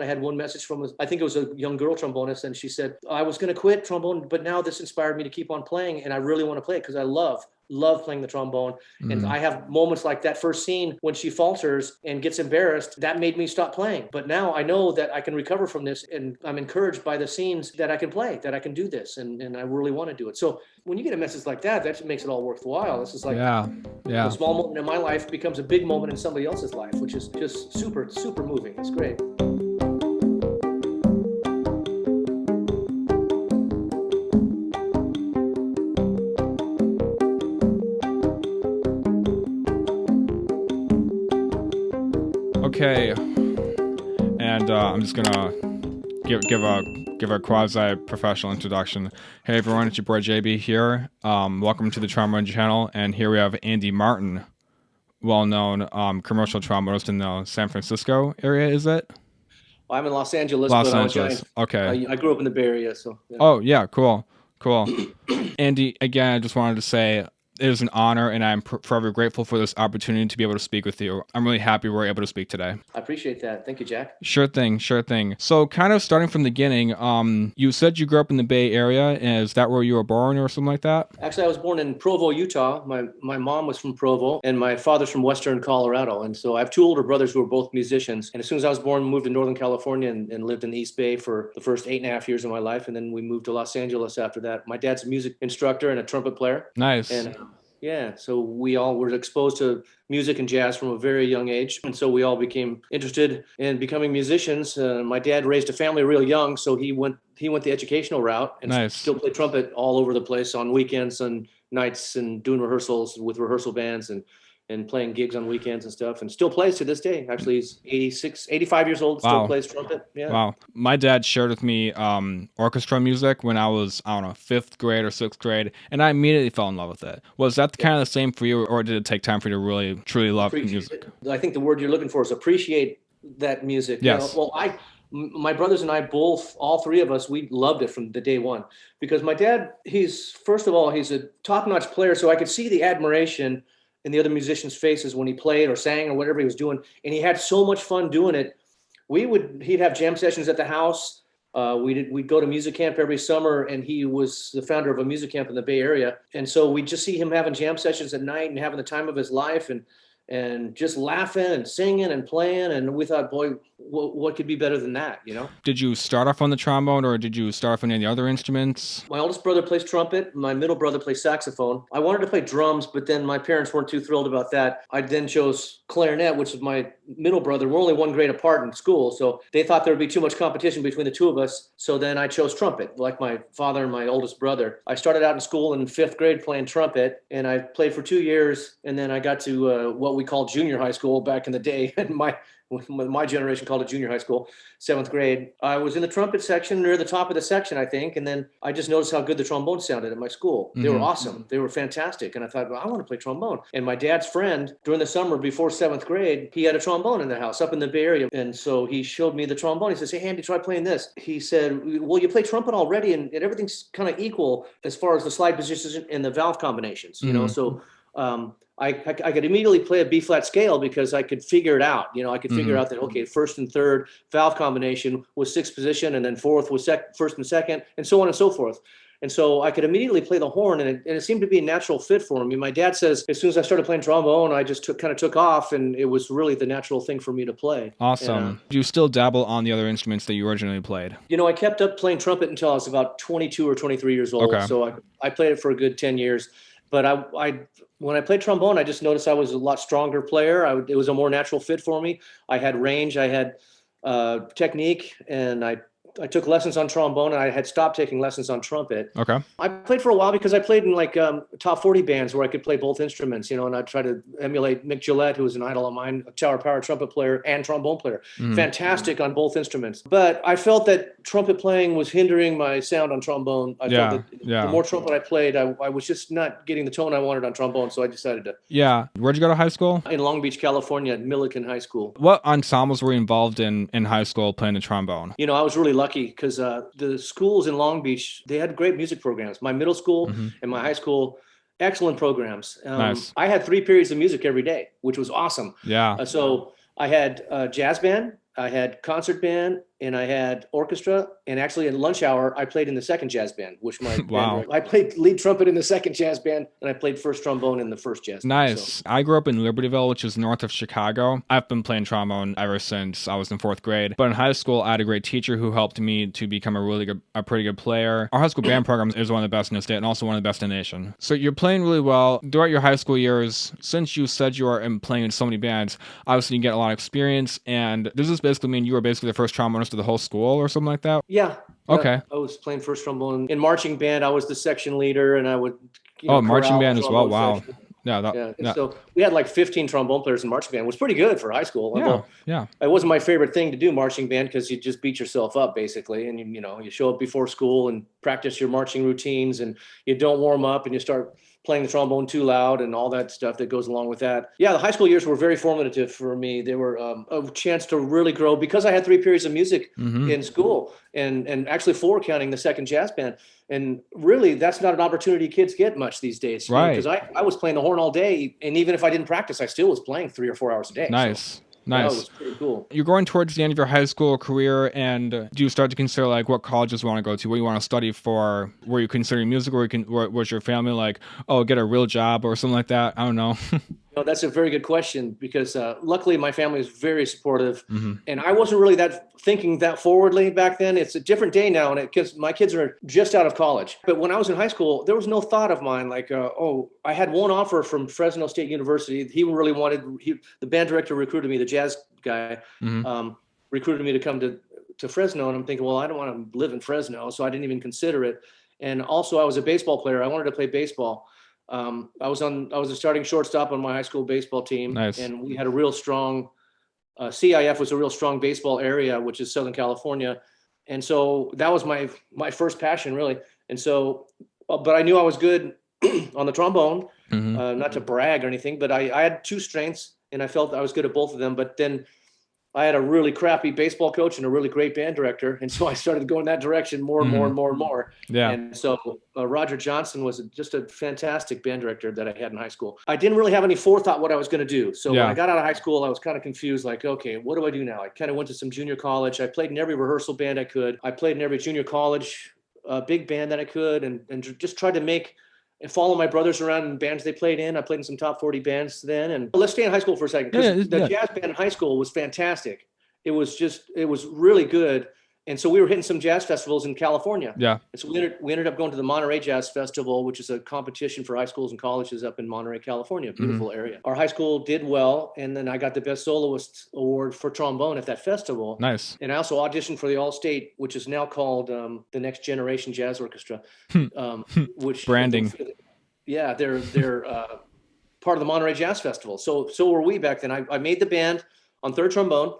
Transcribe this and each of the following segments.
I had one message from, I think it was a young girl trombonist, and she said, I was going to quit trombone, but now this inspired me to keep on playing, and I really want to play it because I love playing the trombone. And I have moments like that first scene when she falters and gets embarrassed. That made me stop playing. But now I know that I can recover from this, and I'm encouraged by the scenes that I can play, that I can do this, and I really want to do it. So when you get a message like that, that makes it all worthwhile. This is like a small moment in my life becomes a big moment in somebody else's life, which is just super, super moving. It's great. Okay, and I'm just gonna give a quasi-professional introduction. Hey everyone, it's your boy JB here. Welcome to the Trombone channel, and here we have Andy Martin, well-known commercial trombonist in the San Francisco area. Is it? I'm in Los Angeles. Okay. I grew up in the Bay Area, so. Yeah. Oh yeah, cool. Andy, again, I just wanted to say, it is an honor, and I'm forever grateful for this opportunity to be able to speak with you. I'm really happy we're able to speak today. I appreciate that. Thank you, Jack. Sure thing. So kind of starting from the beginning, you said you grew up in the Bay Area. Is that where you were born or something like that? Actually, I was born in Provo, Utah. My mom was from Provo, and my father's from Western Colorado. And so I have two older brothers who are both musicians. And as soon as I was born, moved to Northern California and lived in the East Bay for the first 8.5 years of my life. And then we moved to Los Angeles after that. My dad's a music instructor and a trumpet player. Nice. And yeah, so we all were exposed to music and jazz from a very young age. And so we all became interested in becoming musicians. My dad raised a family real young, so he went the educational route and still played trumpet all over the place on weekends and nights and doing rehearsals with rehearsal bands and playing gigs on weekends and stuff, and still plays to this day. Actually, he's 85 years old, still plays trumpet. Yeah. Wow. My dad shared with me orchestra music when I was, 5th grade or 6th grade, and I immediately fell in love with it. Was that kind of the same for you, or did it take time for you to really, truly love music? I think the word you're looking for is appreciate that music. Yes. Well, my brothers and I both, all three of us, we loved it from the day one, because my dad, he's a top-notch player, so I could see the admiration in the other musicians' faces when he played or sang or whatever he was doing, and he had so much fun doing it. He'd have jam sessions at the house. We'd go to music camp every summer, and he was the founder of a music camp in the Bay Area, and so we'd just see him having jam sessions at night and having the time of his life, and just laughing and singing and playing, and we thought, boy, what could be better than that, you know? Did you start off on the trombone, or did you start off on any other instruments? My oldest brother plays trumpet. My middle brother plays saxophone. I wanted to play drums, but then my parents weren't too thrilled about that. I then chose clarinet, which is my middle brother. We're only one grade apart in school, so they thought there would be too much competition between the two of us. So then I chose trumpet, like my father and my oldest brother. I started out in school in 5th grade playing trumpet, and I played for 2 years, and then I got to what we called junior high school back in the day, and my generation called it junior high school, 7th grade. I was in the trumpet section, near the top of the section, I think. And then I just noticed how good the trombone sounded at my school. They were awesome. They were fantastic. And I thought, well, I want to play trombone. And my dad's friend, during the summer before 7th grade, he had a trombone in the house up in the Bay Area. And so he showed me the trombone. He says, hey, Andy, try playing this. He said, well, you play trumpet already, and everything's kind of equal as far as the slide positions and the valve combinations, you know? So I could immediately play a B-flat scale because I could figure it out. You know, I could figure out that, okay, 1st and 3rd valve combination was 6th position, and then 4th was 1st and 2nd, and so on and so forth. And so I could immediately play the horn, and it seemed to be a natural fit for me. My dad says as soon as I started playing trombone, I just kind of took off, and it was really the natural thing for me to play. Awesome. And, do you still dabble on the other instruments that you originally played? You know, I kept up playing trumpet until I was about 22 or 23 years old. Okay. So I played it for a good 10 years. But when I played trombone, I just noticed I was a lot stronger player. It was a more natural fit for me. I had range, I had technique, and I took lessons on trombone, and I had stopped taking lessons on trumpet. Okay. I played for a while because I played in like top 40 bands where I could play both instruments, you know, and I tried to emulate Mick Gillette, who was an idol of mine, a Tower Power trumpet player and trombone player. Fantastic on both instruments. But I felt that trumpet playing was hindering my sound on trombone. I felt that the more trumpet I played, I was just not getting the tone I wanted on trombone, so I decided to. Yeah. Where'd you go to high school? In Long Beach, California, at Millikan High School. What ensembles were you involved in high school playing the trombone? You know, I was really lucky because the schools in Long Beach, they had great music programs. My middle school and my high school, excellent programs. Nice. I had 3 periods of music every day, which was awesome. Yeah. So I had jazz band, I had concert band, and I had orchestra. And actually, in lunch hour, I played in the second jazz band, which my Wow. I played lead trumpet in the second jazz band, and I played first trombone in the first jazz band. Nice. So. I grew up in Libertyville, which is north of Chicago. I've been playing trombone ever since I was in 4th grade. But in high school, I had a great teacher who helped me to become a pretty good player. Our high school band program is one of the best in the state and also one of the best in the nation. So you're playing really well throughout your high school years. Since you said you are playing in so many bands, obviously you get a lot of experience. And does this basically mean you were basically the first trombonist of the whole school or something like that? Yeah. Okay. I was playing first trombone. In marching band, I was the section leader, and I would, marching corral band the as well. trombone Wow. section. Yeah. So we had like 15 trombone players in marching band. It was pretty good for high school. Yeah. It wasn't my favorite thing to do, marching band, because you just beat yourself up basically, and you show up before school and practice your marching routines, and you don't warm up, and you start playing the trombone too loud and all that stuff that goes along with that. Yeah, the high school years were very formative for me. They were a chance to really grow because I had 3 periods of music in school, and actually 4 counting the second jazz band. And really, that's not an opportunity kids get much these days. Right. Because I was playing the horn all day, and even if I didn't practice, I still was playing 3 or 4 hours a day. Nice. So, Nice. That was pretty cool. You're going towards the end of your high school career, and do you start to consider like what colleges you want to go to, what you want to study for? Were you considering music, or was your family like, oh, get a real job or something like that? I don't know. That's a very good question, because luckily my family is very supportive, and I wasn't really thinking that forwardly back then. It's a different day now, and my kids are just out of college. But when I was in high school, there was no thought of mine like, I had one offer from Fresno State University. He really wanted, the band director recruited me, the jazz guy, recruited me to come to Fresno, and I'm thinking, well, I don't want to live in Fresno, so I didn't even consider it. And also, I was a baseball player. I wanted to play baseball. I was a starting shortstop on my high school baseball team. Nice. And we had a real strong, CIF was a real strong baseball area, which is Southern California. And so that was my first passion, really. And so, but I knew I was good on the trombone, not to brag or anything, but I had 2 strengths, and I felt I was good at both of them. But then I had a really crappy baseball coach and a really great band director. And so I started going that direction more and more and more and more. Yeah. And so Roger Johnson was just a fantastic band director that I had in high school. I didn't really have any forethought what I was going to do. So when I got out of high school, I was kind of confused, like, okay, what do I do now? I kind of went to some junior college. I played in every rehearsal band I could. I played in every junior college big band that I could, and just tried to and follow my brothers around in bands they played in. I played in some top 40 bands then. And let's stay in high school for a second, because the jazz band in high school was fantastic. It was really good. And so we were hitting some jazz festivals in California. Yeah. And so we ended up going to the Monterey Jazz Festival, which is a competition for high schools and colleges up in Monterey, California. Beautiful area. Our high school did well, and then I got the Best Soloist Award for trombone at that festival. Nice. And I also auditioned for the All-State, which is now called the Next Generation Jazz Orchestra, which branding. Yeah, they're part of the Monterey Jazz Festival. So were we back then. I made the band on third trombone,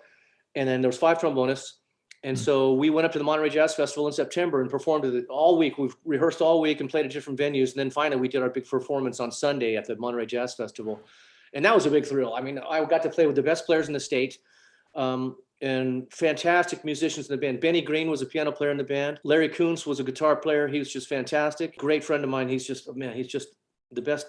and then there was 5 trombonists. And so we went up to the Monterey Jazz Festival in September and performed all week. We've rehearsed all week and played at different venues. And then finally we did our big performance on Sunday at the Monterey Jazz Festival. And that was a big thrill. I mean, I got to play with the best players in the state, and fantastic musicians in the band. Benny Green was a piano player in the band. Larry Kuntz was a guitar player. He was just fantastic. Great friend of mine. He's just the best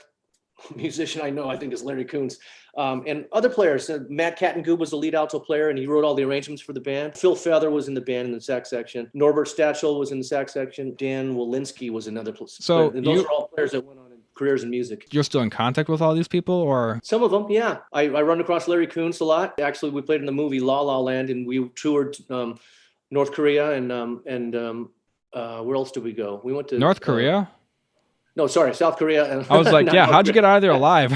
musician I know, I think, is Larry Kuntz. And other players, Matt Kattengoob was the lead alto player, and he wrote all the arrangements for the band. Phil Feather was in the band in the sax section. Norbert Stachel was in the sax section. Dan Walensky was another player. So those are all players that went on in careers in music. You're still in contact with all these people, or? Some of them, yeah. I run across Larry Kuntz a lot. Actually, we played in the movie La La Land, and we toured North Korea, and where else did we go? We went to North Korea? No, sorry, South Korea. I was like, yeah, how'd you get out of there alive?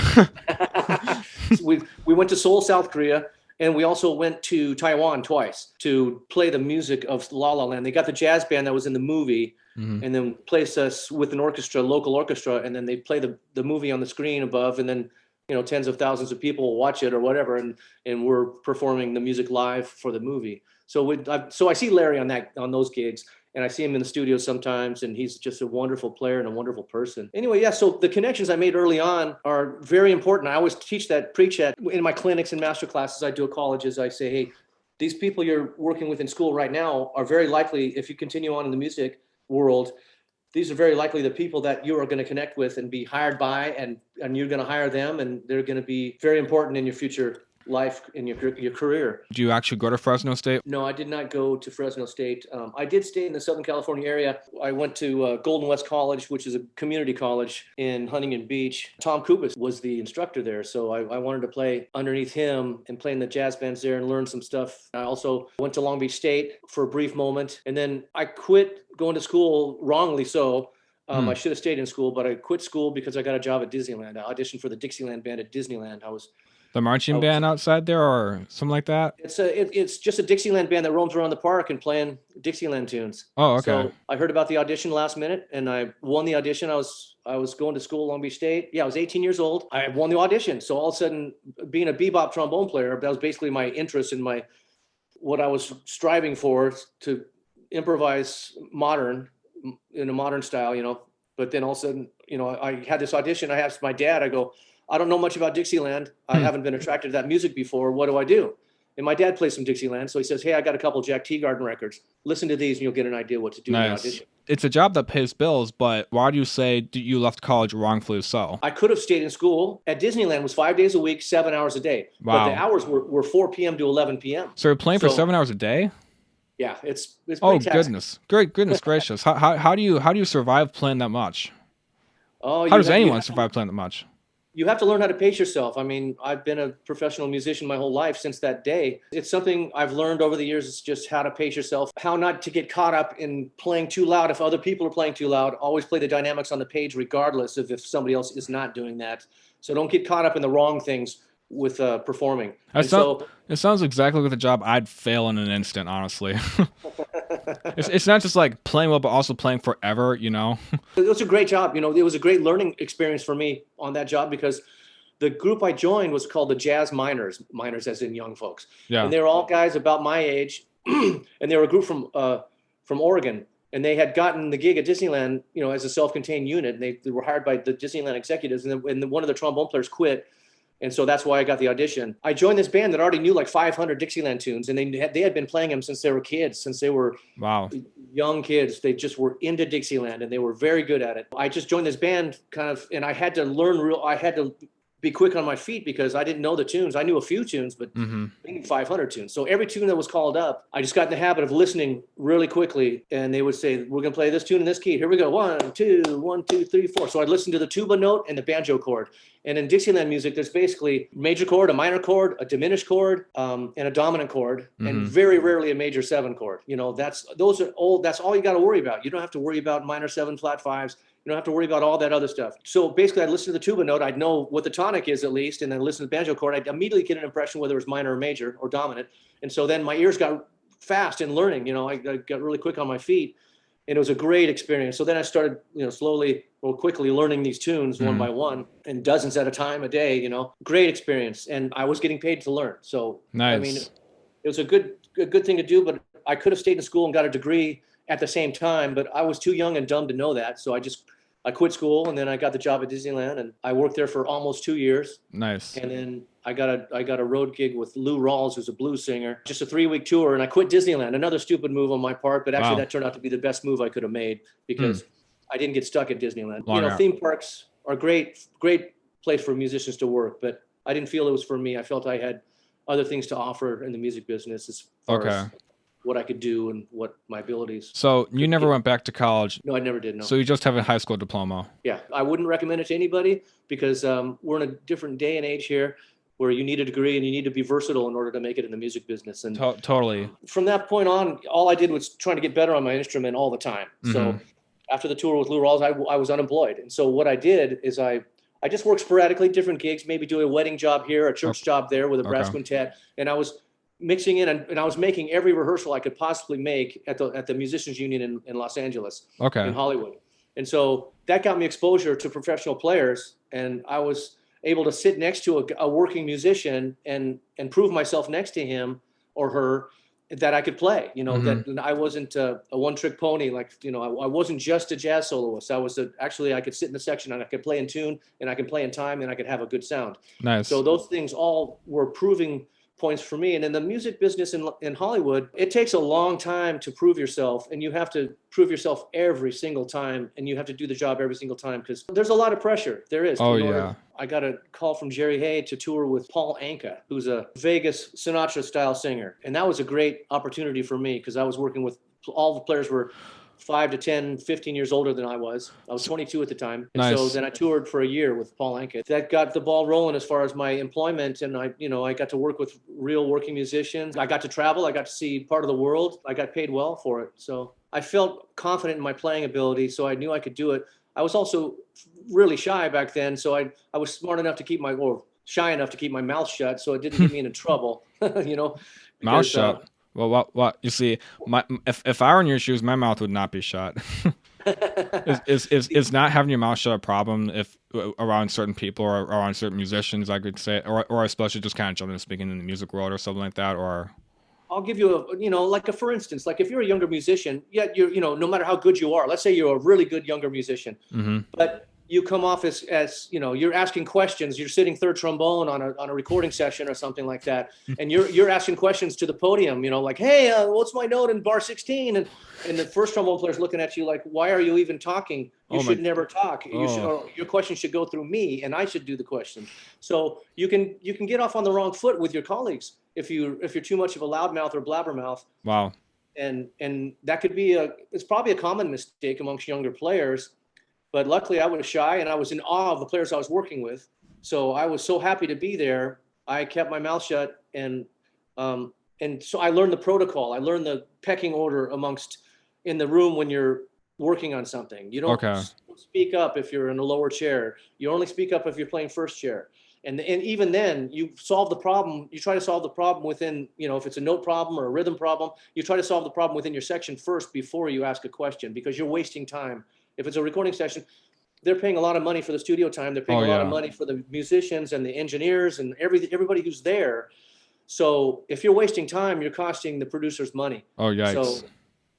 We went to Seoul, South Korea, and we also went to Taiwan twice to play the music of La La Land. They got the jazz band that was in the movie, and then placed us with an orchestra, local orchestra, and then they play the movie on the screen above, and then tens of thousands of people will watch it or whatever, and we're performing the music live for the movie. So I see Larry on those gigs. And I see him in the studio sometimes, and he's just a wonderful player and a wonderful person. Anyway, yeah, so the connections I made early on are very important. I always preach that in my clinics and master classes I do at colleges. I say, hey, these people you're working with in school right now are very likely, if you continue on in the music world, these are very likely the people that you are going to connect with and be hired by, and you're going to hire them, and they're going to be very important in your future life in your career. Do you actually go to Fresno State? No, I did not go to Fresno State. I did stay in the Southern California area. I went to Golden West College, which is a community college in Huntington Beach. Tom Kubis was the instructor there, so I wanted to play underneath him and play in the jazz bands there and learn some stuff. I also went to Long Beach State for a brief moment, and then I quit going to school, wrongly so. I should have stayed in school, but I quit school because I got a job at Disneyland. I auditioned for the Dixieland band at Disneyland. The marching band outside there or something like that? It's just a Dixieland band that roams around the park and playing Dixieland tunes. Oh, okay. So I heard about the audition last minute and I won the audition. I was going to school at Long Beach State. Yeah, I was 18 years old. I won the audition. So all of a sudden, being a bebop trombone player, that was basically my interest in what I was striving for, to improvise in a modern style, But then all of a sudden, I had this audition. I asked my dad, I go, I don't know much about Dixieland. I haven't been attracted to that music before. What do I do? And my dad plays some Dixieland. So he says, hey, I got a couple Jack Teagarden records. Listen to these and you'll get an idea what to do in the audition. It's a job that pays bills, but why do you say you left college wrongfully so? I could have stayed in school. At Disneyland, it was 5 days a week, 7 hours a day. Wow. But the hours were 4 p.m. to 11 p.m. So you're playing for 7 hours a day? Yeah, it's pretty taxing. Goodness gracious. How do you survive playing that much? Oh, how does anyone survive playing that much? You have to learn how to pace yourself. I mean, I've been a professional musician my whole life since that day. It's something I've learned over the years. It's just how to pace yourself, how not to get caught up in playing too loud. If other people are playing too loud, always play the dynamics on the page, regardless of if somebody else is not doing that. So don't get caught up in the wrong things with performing. It sounds exactly like the job I'd fail in an instant, honestly. It's not just like playing well, but also playing forever, It was a great job. It was a great learning experience for me on that job because the group I joined was called the Jazz Miners as in young folks. Yeah. And they were all guys about my age. And they were a group from Oregon. And they had gotten the gig at Disneyland, as a self-contained unit. And they were hired by the Disneyland executives. And one of the trombone players quit. And so that's why I got the audition. I joined this band that already knew like 500 Dixieland tunes, and they had been playing them since they were kids, since they were young kids. They just were into Dixieland, and they were very good at it. I just joined this band and I had to I had to be quick on my feet because I didn't know the tunes. I knew a few tunes, but maybe 500 tunes. So every tune that was called up, I just got in the habit of listening really quickly. And they would say, we're going to play this tune in this key. Here we go. 1, 2, 1, 2, 3, 4. So I'd listen to the tuba note and the banjo chord. And in Dixieland music, there's basically major chord, a minor chord, a diminished chord, and a dominant chord, and very rarely a major 7 chord. That's all you got to worry about. You don't have to worry about minor 7 flat 5s. You don't have to worry about all that other stuff. So basically, I'd listen to the tuba note. I'd know what the tonic is at least, and then listen to the banjo chord. I'd immediately get an impression whether it was minor or major or dominant. And so then my ears got fast in learning. I got really quick on my feet, and it was a great experience. So then I started, quickly learning these tunes one by one, and dozens at a time a day. Great experience, and I was getting paid to learn. So nice. I mean, it was a good thing to do. But I could have stayed in school and got a degree at the same time, but I was too young and dumb to know that. So I quit school, and then I got the job at Disneyland, and I worked there for almost 2 years. Nice. And then I got a road gig with Lou Rawls, who's a blues singer, just a 3-week tour, and I quit Disneyland. Another stupid move on my part, but actually that turned out to be the best move I could have made because I didn't get stuck at Disneyland. Theme parks are great place for musicians to work, but I didn't feel it was for me. I felt I had other things to offer in the music business as far as what I could do and what my abilities. So you never went back to college? No, I never did, no. So you just have a high school diploma? Yeah, I wouldn't recommend it to anybody because we're in a different day and age here where you need a degree and you need to be versatile in order to make it in the music business. And totally. From that point on, all I did was trying to get better on my instrument all the time. So after the tour with Lou Rawls, I was unemployed. And so what I did is I just worked sporadically, different gigs, maybe doing a wedding job here, a church job there with a brass quintet. And I was mixing in and I was making every rehearsal I could possibly make at the Musicians Union in Los Angeles, in Hollywood. And so that got me exposure to professional players, and I was able to sit next to a working musician and prove myself next to him or her that I could play, that I wasn't a one-trick pony. I wasn't just a jazz soloist. Actually I could sit in the section and I could play in tune and I could play in time and I could have a good sound. Nice. So those things all were proving points for me. And in the music business in Hollywood, it takes a long time to prove yourself, and you have to prove yourself every single time, and you have to do the job every single time because there's a lot of pressure. There is. Oh, yeah. I got a call from Jerry Hay to tour with Paul Anka, who's a Vegas Sinatra style singer. And that was a great opportunity for me because I was working with all the players were 5 to 10, 15 years older than I was. I was 22 at the time. And Nice. so then I toured for a year with Paul Anka. That got the ball rolling as far as my employment. And I got to work with real working musicians. I got to travel. I got to see part of the world. I got paid well for it. So I felt confident in my playing ability. So I knew I could do it. I was also really shy back then. So I was smart enough to shy enough to keep my mouth shut. So it didn't get me into trouble, Mouth shut. Well, what you see, if I were in your shoes, my mouth would not be shut. Is not having your mouth shut a problem if around certain people or around certain musicians, I could say, or especially just kind of generally speaking in the music world or something like that, or? I'll give you for instance, like if you're a younger musician, no matter how good you are, let's say you're a really good younger musician, but you come off as you're asking questions, you're sitting third trombone on a recording session or something like that, and you're asking questions to the podium, like, hey, what's my note in bar 16? And the first trombone player's looking at you like, why are you even talking? You should never talk. Your question should go through me, and I should do the question. So you can get off on the wrong foot with your colleagues if you're too much of a loudmouth or blabbermouth. Wow. And that could be it's probably a common mistake amongst younger players. But luckily, I was shy, and I was in awe of the players I was working with. So I was so happy to be there. I kept my mouth shut, and so I learned the protocol. I learned the pecking order in the room when you're working on something. You don't speak up if you're in a lower chair. You only speak up if you're playing first chair. And even then, you solve the problem. You try to solve the problem within, if it's a note problem or a rhythm problem, you try to solve the problem within your section first before you ask a question, because you're wasting time. If it's a recording session, they're paying a lot of money for the studio time. They're paying a lot of money for the musicians and the engineers and everybody who's there. So if you're wasting time, you're costing the producers money. Oh, yikes.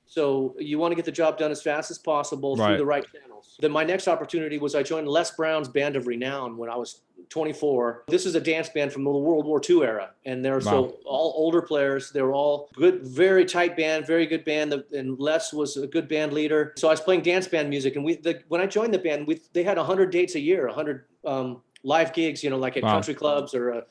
So you want to get the job done as fast as possible through the right channels. Then my next opportunity was I joined Les Brown's Band of Renown when I was 24. This is a dance band from the World War II era. And they're so all older players. They were all good, very tight band, very good band. And Les was a good band leader. So I was playing dance band music. And when I joined the band, they had 100 dates a year, 100 live gigs, like at country clubs or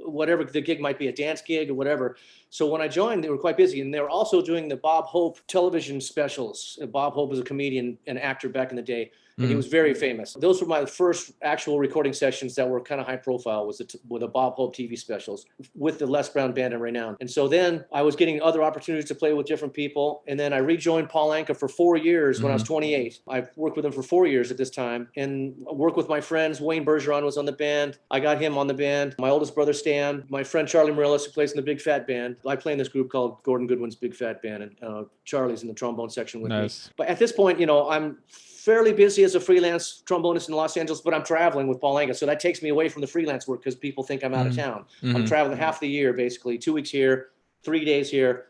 whatever the gig might be, a dance gig or whatever. So when I joined, they were quite busy. And they were also doing the Bob Hope television specials. Bob Hope was a comedian and actor back in the day. And he was very famous. Those were my first actual recording sessions that were kind of high profile, with the Bob Hope TV specials with the Les Brown Band of Renown. And so then I was getting other opportunities to play with different people. And then I rejoined Paul Anka for 4 years when I was 28. I worked with him for 4 years at this time and worked with my friends. Wayne Bergeron was on the band. I got him on the band. My oldest brother, Stan, my friend Charlie Morellis, who plays in the Big Fat Band. I play in this group called Gordon Goodwin's Big Fat Band, and Charlie's in the trombone section with me. But at this point, I'm fairly busy as a freelance trombonist in Los Angeles, but I'm traveling with Paul Anka. So that takes me away from the freelance work because people think I'm out of town. I'm traveling half the year, basically, 2 weeks here, 3 days here,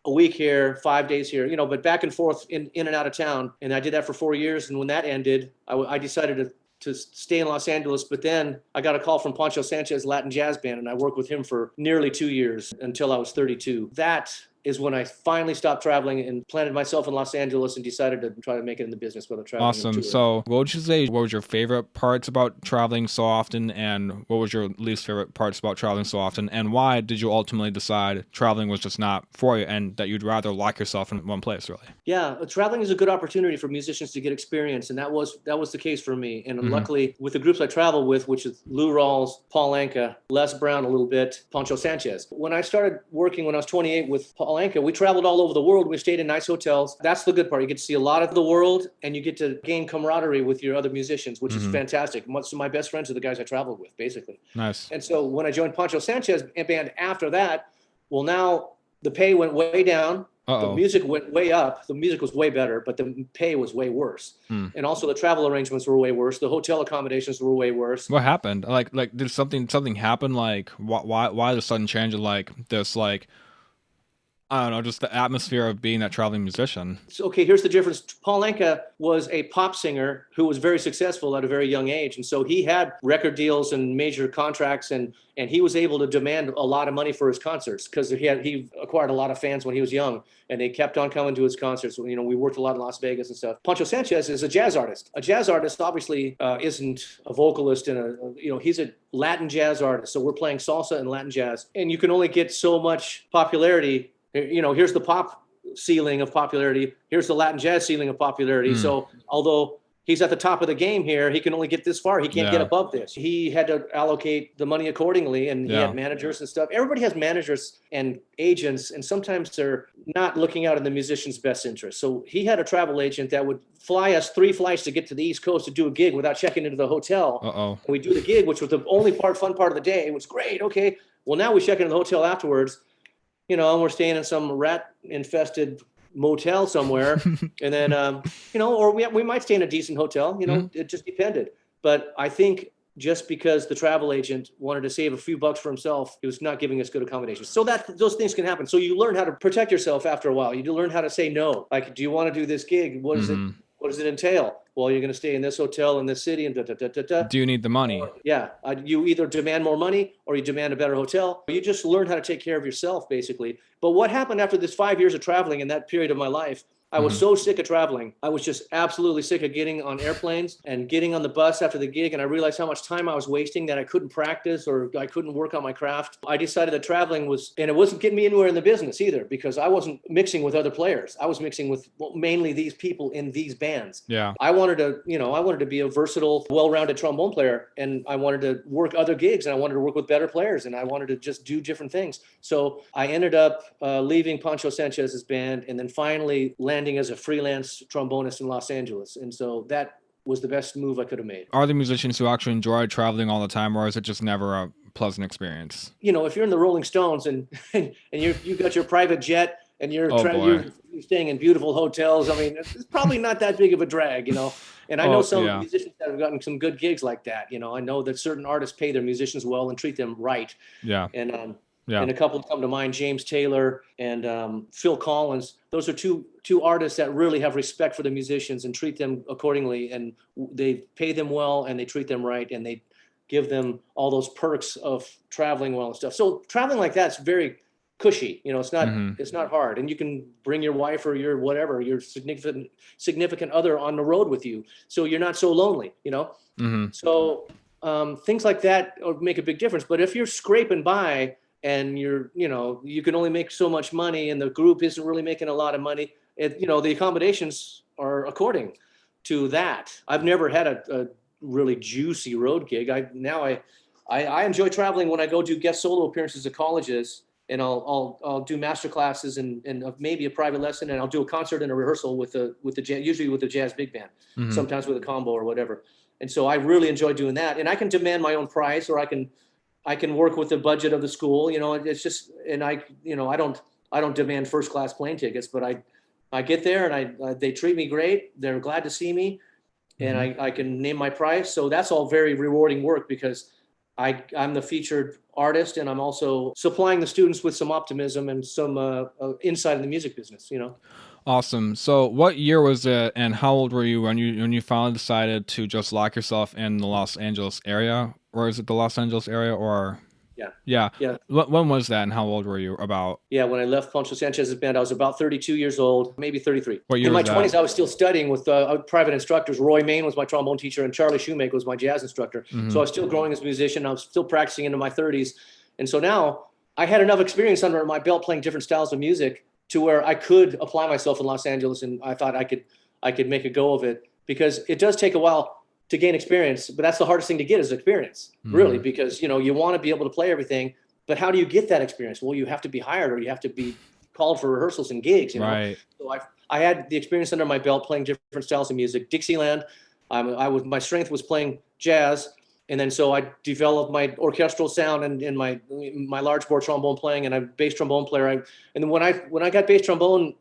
a week here, 5 days here, but back and forth in and out of town. And I did that for 4 years. And when that ended, I decided to stay in Los Angeles. But then I got a call from Pancho Sanchez Latin Jazz Band, and I worked with him for nearly 2 years until I was 32. That is when I finally stopped traveling and planted myself in Los Angeles and decided to try to make it in the business, whether traveling. Awesome. So what would you say, what was your favorite parts about traveling so often, and what was your least favorite parts about traveling so often, and why did you ultimately decide traveling was just not for you and that you'd rather lock yourself in one place, really? Yeah, traveling is a good opportunity for musicians to get experience, and that was the case for me. And luckily, with the groups I travel with, which is Lou Rawls, Paul Anka, Les Brown a little bit, Pancho Sanchez. When I started working when I was 28 with Paul Anka, we traveled all over the world. We stayed in nice hotels. That's the good part. You get to see a lot of the world, and you get to gain camaraderie with your other musicians, which is fantastic. Most of my best friends are the guys I traveled with, basically. Nice. And so when I joined Pancho Sanchez band after that, well, now the pay went way down. The music went way up. The music was way better, but the pay was way worse. And also the travel arrangements were way worse. The hotel accommodations were way worse. What happened? Like did something happen? Like why the sudden change of like this, like I don't know, just the atmosphere of being that traveling musician. So, okay, here's the difference. Paul Anka was a pop singer who was very successful at a very young age. And so he had record deals and major contracts, and he was able to demand a lot of money for his concerts because he acquired a lot of fans when he was young, and they kept on coming to his concerts. You know, we worked a lot in Las Vegas and stuff. Pancho Sanchez is a jazz artist. A jazz artist obviously isn't a vocalist he's a Latin jazz artist. So we're playing salsa and Latin jazz, and you can only get so much popularity. You know, here's the pop ceiling of popularity. Here's the Latin jazz ceiling of popularity. So although he's at the top of the game here, he can only get this far. He can't get above this. He had to allocate the money accordingly, and he had managers and stuff. Everybody has managers and agents, and sometimes they're not looking out in the musician's best interest. So he had a travel agent that would fly us 3 flights to get to the East Coast to do a gig without checking into the hotel. And we do the gig, which was the only fun part of the day. It was great. Okay. Well, now we check into the hotel afterwards. You know, and we're staying in some rat-infested motel somewhere, and then, or we might stay in a decent hotel. You know, it just depended. But I think just because the travel agent wanted to save a few bucks for himself, he was not giving us good accommodations. So that those things can happen. So you learn how to protect yourself after a while. You learn how to say no. Like, do you want to do this gig? What is it? What does it entail? Well, you're going to stay in this hotel in this city and Do you need the money? You either demand more money or you demand a better hotel. You just learn how to take care of yourself, basically. But what happened after this 5 years of traveling in that period of my life, I was so sick of traveling. I was just absolutely sick of getting on airplanes and getting on the bus after the gig. And I realized how much time I was wasting, that I couldn't practice or I couldn't work on my craft. I decided that traveling and it wasn't getting me anywhere in the business either, because I wasn't mixing with other players. I was mixing with mainly these people in these bands. Yeah. I wanted to be a versatile, well-rounded trombone player, and I wanted to work other gigs, and I wanted to work with better players, and I wanted to just do different things. So I ended up leaving Pancho Sanchez's band, and then finally landing as a freelance trombonist in Los Angeles. And so that was the best move I could have made. Are there musicians who actually enjoy traveling all the time, or is it just never a pleasant experience? You know, if you're in the Rolling Stones and you got your private jet and you're staying in beautiful hotels, I mean, it's probably not that big of a drag, you know. And I know some musicians that have gotten some good gigs like that. You know, I know that certain artists pay their musicians well and treat them right. Yeah. And a couple come to mind, James Taylor and Phil Collins. Those are two artists that really have respect for the musicians and treat them accordingly. And they pay them well and they treat them right. And they give them all those perks of traveling well and stuff. So traveling like that's very cushy. You know, it's not hard. And you can bring your wife or your whatever, your significant other on the road with you. So you're not so lonely, you know? So things like that make a big difference. But if you're scraping by, and you can only make so much money, and the group isn't really making a lot of money, the accommodations are according to that. I've never had a really juicy road gig. I enjoy traveling when I go do guest solo appearances at colleges, and I'll do master classes and maybe a private lesson, and I'll do a concert and a rehearsal usually with the jazz big band, sometimes with a combo or whatever. And so I really enjoy doing that, and I can demand my own price, or I can work with the budget of the school. You know, it's just, and I don't demand first class plane tickets, but I get there and they treat me great. They're glad to see me, and I can name my price. So that's all very rewarding work, because I'm the featured artist, and I'm also supplying the students with some optimism and some insight in the music business, you know. Awesome. So what year was it, and how old were you when you finally decided to just lock yourself in the Los Angeles area? Or is it the Los Angeles area, or? Yeah. When was that, and how old were you about? Yeah, when I left Pancho Sanchez's band, I was about 32 years old, maybe 33. What year in my was that? 20s, I was still studying with private instructors. Roy Main was my trombone teacher, and Charlie Shoemaker was my jazz instructor. So I was still growing as a musician. I was still practicing into my 30s. And so now I had enough experience under my belt playing different styles of music to where I could apply myself in Los Angeles, and I thought I could make a go of it, because it does take a while to gain experience, but that's the hardest thing to get is experience, really, because, you want to be able to play everything, but how do you get that experience? Well, you have to be hired, or you have to be called for rehearsals and gigs, you know? Right. So I had the experience under my belt playing different styles of music. Dixieland, my strength was playing jazz. And then so I developed my orchestral sound and in my large bore trombone playing, and I'm a bass trombone player. And then when I got bass trombone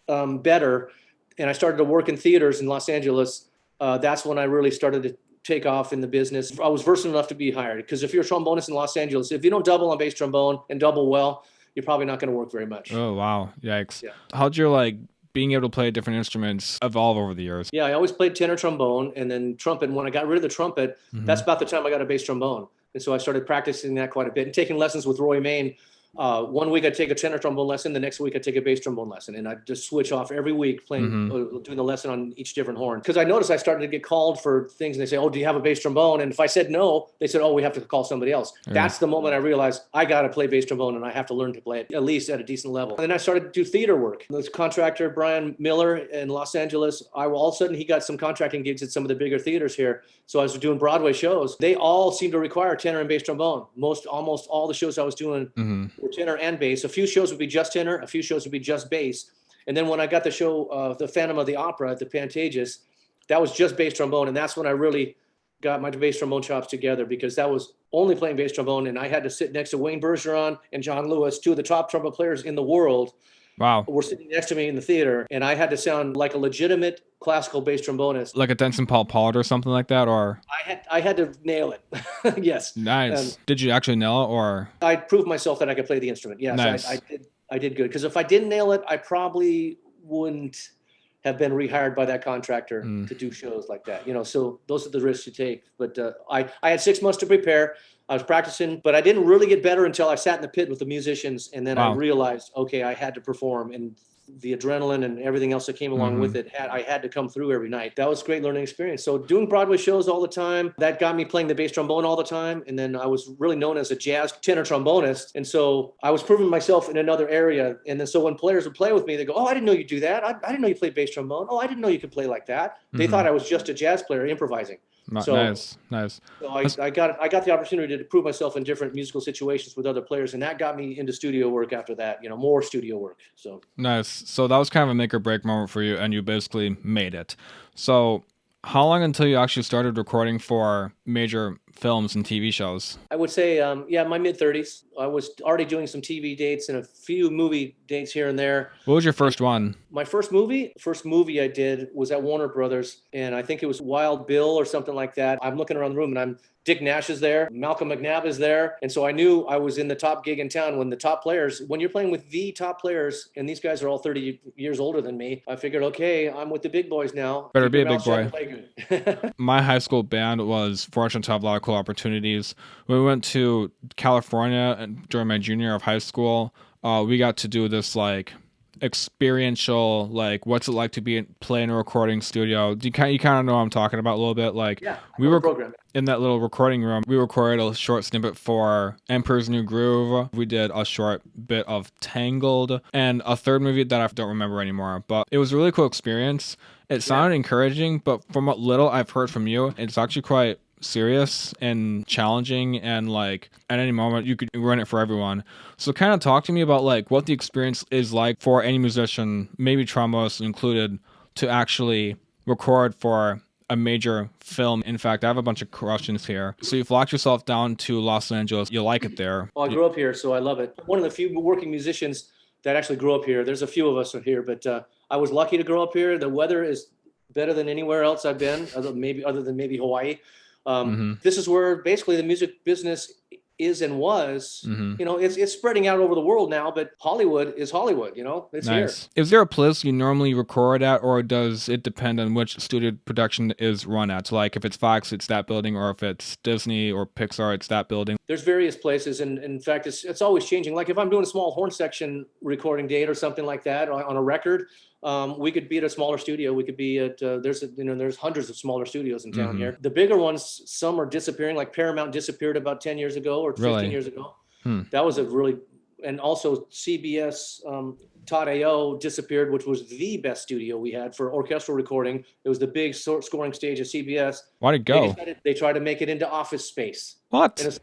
better, and I started to work in theaters in Los Angeles, that's when I really started to take off in the business. I was versatile enough to be hired, because if you're a trombonist in Los Angeles, if you don't double on bass trombone and double well, you're probably not going to work very much. Oh, wow. Yikes. Yeah. How'd your like being able to play different instruments evolve over the years? Yeah, I always played tenor trombone and then trumpet. And when I got rid of the trumpet, that's about the time I got a bass trombone. And so I started practicing that quite a bit and taking lessons with Roy Main. One week I'd take a tenor trombone lesson, the next week I'd take a bass trombone lesson, and I'd just switch off every week playing, doing the lesson on each different horn. Because I noticed I started to get called for things, and they say, "Oh, do you have a bass trombone?" And if I said no, they said, "Oh, we have to call somebody else." Yeah. That's the moment I realized I got to play bass trombone, and I have to learn to play it at least at a decent level. And then I started to do theater work. This contractor, Brian Miller in Los Angeles, all of a sudden he got some contracting gigs at some of the bigger theaters here. So I was doing Broadway shows. They all seemed to require tenor and bass trombone. Almost all the shows I was doing were tenor and bass. A few shows would be just tenor, a few shows would be just bass. And then when I got the show, The Phantom of the Opera at the Pantages, that was just bass trombone. And that's when I really got my bass trombone chops together, because that was only playing bass trombone. And I had to sit next to Wayne Bergeron and John Lewis, two of the top trumpet players in the world. Wow. Were sitting next to me in the theater, and I had to sound like a legitimate classical bass trombonist. Like a Denson Paul Pollard or something like that, or? I had to nail it. Yes. Nice. Did you actually nail it, or? I proved myself that I could play the instrument. Yes, nice. I did good. Because if I didn't nail it, I probably wouldn't have been rehired by that contractor to do shows like that. So those are the risks you take. But I had 6 months to prepare. I was practicing, but I didn't really get better until I sat in the pit with the musicians. And then I realized, okay, I had to perform. And the adrenaline and everything else that came along with it, I had to come through every night. That was a great learning experience. So doing Broadway shows all the time, that got me playing the bass trombone all the time. And then I was really known as a jazz tenor trombonist. And so I was proving myself in another area. And then so when players would play with me, they go, "Oh, I didn't know you do that. I didn't know you played bass trombone. Oh, I didn't know you could play like that." They thought I was just a jazz player improvising. Nice. So I got the opportunity to prove myself in different musical situations with other players, and that got me into studio work after that. More studio work. So nice. So that was kind of a make or break moment for you, and you basically made it. So how long until you actually started recording for major films and TV shows? I would say, my mid-30s. I was already doing some TV dates and a few movie dates here and there. What was your first one? My first movie I did was at Warner Brothers, and I think it was Wild Bill or something like that. I'm looking around the room, and Dick Nash is there, Malcolm McNabb is there, and so I knew I was in the top gig in town. When you're playing with the top players, and these guys are all 30 years older than me, I figured, okay, I'm with the big boys now. Better be a big boy. My high school band was fortunate to have a lot of cool opportunities. When we went to California during my junior year of high school, we got to do this like experiential, like what's it like to play in a recording studio. You kind of know what I'm talking about a little bit. Like we were in that little recording room. We recorded a short snippet for Emperor's New Groove. We did a short bit of Tangled and a third movie that I don't remember anymore. But it was a really cool experience. It sounded encouraging, but from what little I've heard from you, it's actually quite serious and challenging, and like at any moment you could run it for everyone. So kind of talk to me about like what the experience is like for any musician, maybe trombonists included, to actually record for a major film. In fact, I have a bunch of questions here. So you've locked yourself down to Los Angeles. You like it there. Well, I grew up here, so I love it. One of the few working musicians that actually grew up here. There's a few of us here, but I was lucky to grow up here. The weather is better than anywhere else I've been, other than maybe Hawaii. This is where basically the music business is and was. It's spreading out over the world now, but Hollywood is Hollywood. It's nice. here. Is there a place you normally record at, or does it depend on which studio production is run at? So like if it's Fox, it's that building, or if it's Disney or Pixar, it's that building? There's various places, and in fact, it's always changing. Like if I'm doing a small horn section recording date or something like that on a record, we could be at a smaller studio. We could be at there's hundreds of smaller studios in town here. The bigger ones, some are disappearing. Like Paramount disappeared about 10 years ago or 15 years ago. That was and also CBS, Todd A.O. disappeared, which was the best studio we had for orchestral recording. It was the big scoring stage at CBS. Why'd it go? They tried to make it into office space. What?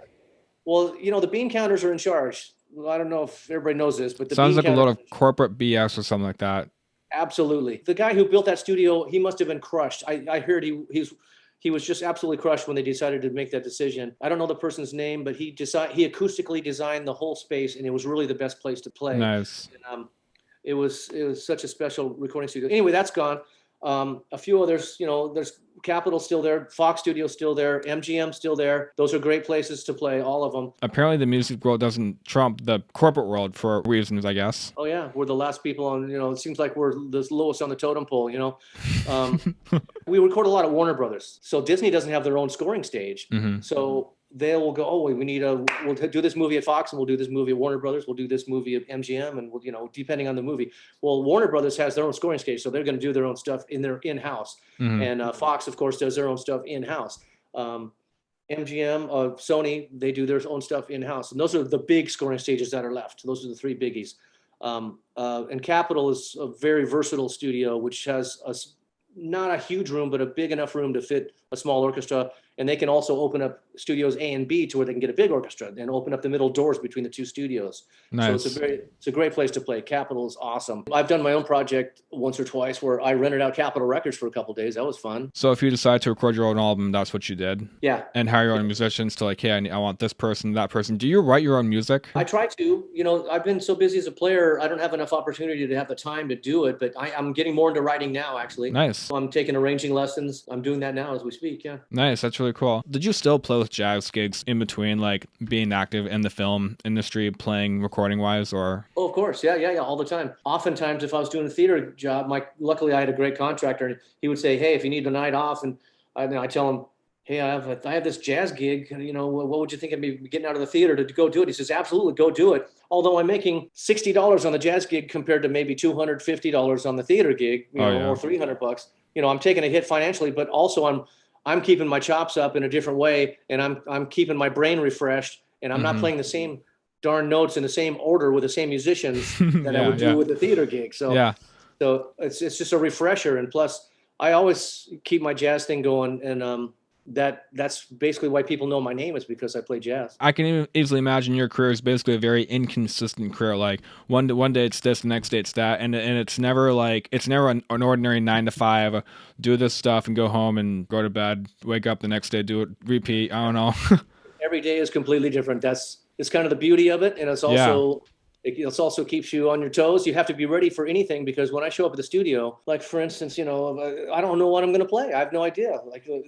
Well, the bean counters are in charge. I don't know if everybody knows this, but sounds like a lot of corporate BS or something like that. Absolutely. The guy who built that studio, he must have been crushed. I heard he was just absolutely crushed when they decided to make that decision. I don't know the person's name, but he acoustically designed the whole space, and it was really the best place to play. Nice. And, it was such a special recording studio. Anyway, that's gone. A few others, there's Capitol's still there, Fox Studio's still there, MGM's still there. Those are great places to play, all of them. Apparently, the music world doesn't trump the corporate world for reasons, I guess. Oh yeah, we're the last people on. It seems like we're the lowest on the totem pole. We record a lot at Warner Brothers, so Disney doesn't have their own scoring stage. So they will go, oh, we'll do this movie at Fox, and we'll do this movie at Warner Brothers. We'll do this movie at MGM, and depending on the movie. Well, Warner Brothers has their own scoring stage, so they're going to do their own stuff in their in-house, and Fox, of course, does their own stuff in-house. MGM, Sony, they do their own stuff in-house, and those are the big scoring stages that are left. Those are the three biggies. And Capitol is a very versatile studio, which has not a huge room, but a big enough room to fit a small orchestra. And they can also open up studios A and B to where they can get a big orchestra and open up the middle doors between the two studios. Nice. So it's a great place to play. Capitol is awesome. I've done my own project once or twice where I rented out Capitol Records for a couple of days. That was fun. So if you decide to record your own album, that's what you did? Yeah. And hire your own musicians to hey, I want this person, that person. Do you write your own music? I try to. I've been so busy as a player, I don't have enough opportunity to have the time to do it, but I'm getting more into writing now, actually. Nice. I'm taking arranging lessons. I'm doing that now as we speak, yeah. Nice. That's really cool. Did you still play with jazz gigs in between, being active in the film industry, playing recording wise, or? Oh, of course. Yeah, all the time. Oftentimes, if I was doing a theater job, luckily I had a great contractor, and he would say, hey, if you need a night off, and I tell him, hey, I have this jazz gig, what would you think of me getting out of the theater to go do it? He says, absolutely, go do it. Although I'm making $60 on the jazz gig compared to maybe $250 on the theater gig, or $300. I'm taking a hit financially, but also I'm keeping my chops up in a different way, and I'm keeping my brain refreshed, and I'm not playing the same darn notes in the same order with the same musicians that I would do with the theater gig. So it's just a refresher, and plus I always keep my jazz thing going, and that's basically why people know my name, is because I play jazz. I can easily imagine your career is basically a very inconsistent career. One day it's this, the next day it's that, and it's never an ordinary 9 to 5. Do this stuff and go home and go to bed. Wake up the next day, do it, repeat. I don't know. Every day is completely different. It's kind of the beauty of it, and it's also. It also keeps you on your toes. You have to be ready for anything, because when I show up at the studio, for instance, I don't know what I'm going to play. I have no idea.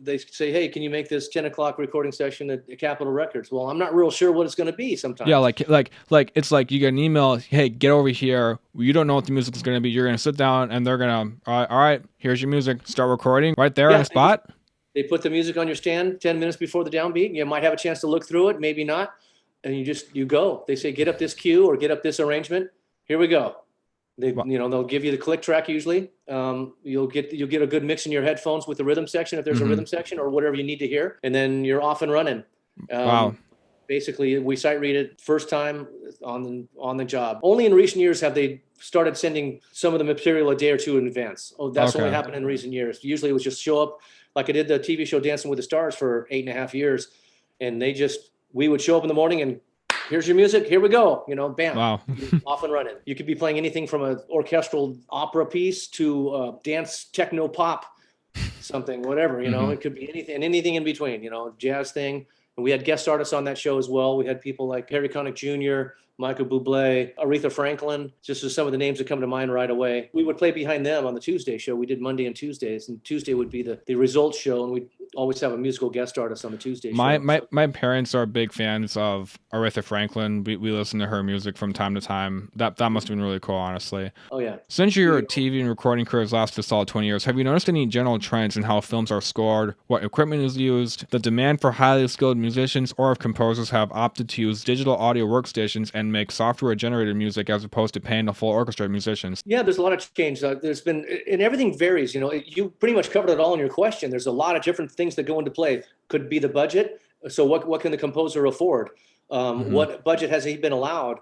They say, hey, can you make this 10 o'clock recording session at Capitol Records? Well, I'm not real sure what it's going to be sometimes. Yeah, it's like you get an email, hey, get over here. You don't know what the music is going to be. You're going to sit down and they're going to, all right, here's your music. Start recording right there on the spot. They put the music on your stand 10 minutes before the downbeat. You might have a chance to look through it, maybe not. And you go. They say, get up this cue or get up this arrangement. Here we go. They'll give you the click track usually. You'll get a good mix in your headphones with the rhythm section, if there's a rhythm section, or whatever you need to hear, and then you're off and running. Wow. Basically, we sight read it first time on the job. Only in recent years have they started sending some of the material a day or two in advance. That's only happened in recent years. Usually it was just show up, like I did the TV show Dancing with the Stars for 8.5 years, and we would show up in the morning and here's your music, here we go, bam, wow. Off and running. You could be playing anything from an orchestral opera piece to dance, techno, pop, something, whatever, it could be anything in between, jazz thing. And we had guest artists on that show as well. We had people like Harry Connick Jr., Michael Bublé, Aretha Franklin, just as some of the names that come to mind right away. We would play behind them on the Tuesday show. We did Monday and Tuesdays, and Tuesday would be the results show, and we'd always have a musical guest artist on the Tuesday show. My parents are big fans of Aretha Franklin. We listen to her music from time to time. That must have been really cool, honestly. Oh, yeah. Since your TV and recording career has lasted a solid 20 years, have you noticed any general trends in how films are scored, what equipment is used, the demand for highly skilled musicians, or if composers have opted to use digital audio workstations and make software-generated music as opposed to paying a full orchestra of musicians? Yeah, there's a lot of change. There's been, and everything varies. You pretty much covered it all in your question. There's a lot of different things that go into play. Could be the budget. So what can the composer afford? What budget has he been allowed?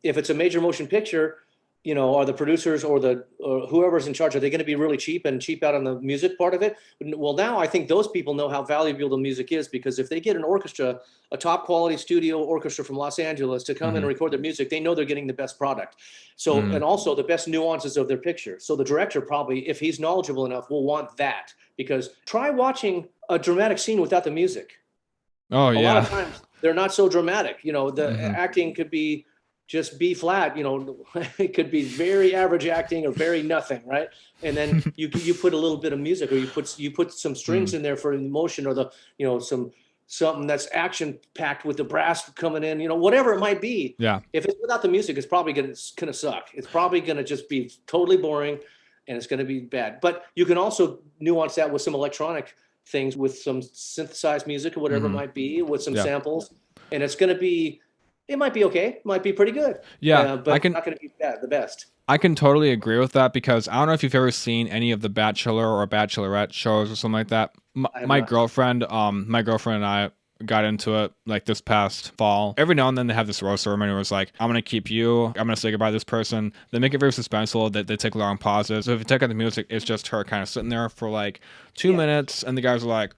If it's a major motion picture, are the producers or whoever's in charge, are they going to be really cheap out on the music part of it? Well, now I think those people know how valuable the music is, because if they get an orchestra, a top quality studio orchestra from Los Angeles to come in and record their music, they know they're getting the best product. So, and also the best nuances of their picture. So the director probably, if he's knowledgeable enough, will want that, because try watching a dramatic scene without the music. Oh, yeah. A lot of times they're not so dramatic. The acting could be just B flat, it could be very average acting or very nothing, right? And then you put a little bit of music, or you put some strings in there for emotion, or something that's action packed with the brass coming in, whatever it might be. Yeah. If it's without the music, it's probably gonna suck. It's probably gonna just be totally boring, and it's gonna be bad. But you can also nuance that with some electronic things, with some synthesized music or whatever it might be, with some samples, and it's gonna be. It might be okay. It might be pretty good. Yeah, but it's not going to be the best. I can totally agree with that, because I don't know if you've ever seen any of the Bachelor or Bachelorette shows or something like that. My girlfriend and I got into it like this past fall. Every now and then they have this rose ceremony where it's like, I'm going to keep you, I'm going to say goodbye to this person. They make it very suspenseful, that they take long pauses. So if you take out the music, it's just her kind of sitting there for like 2 minutes, and the guys are like,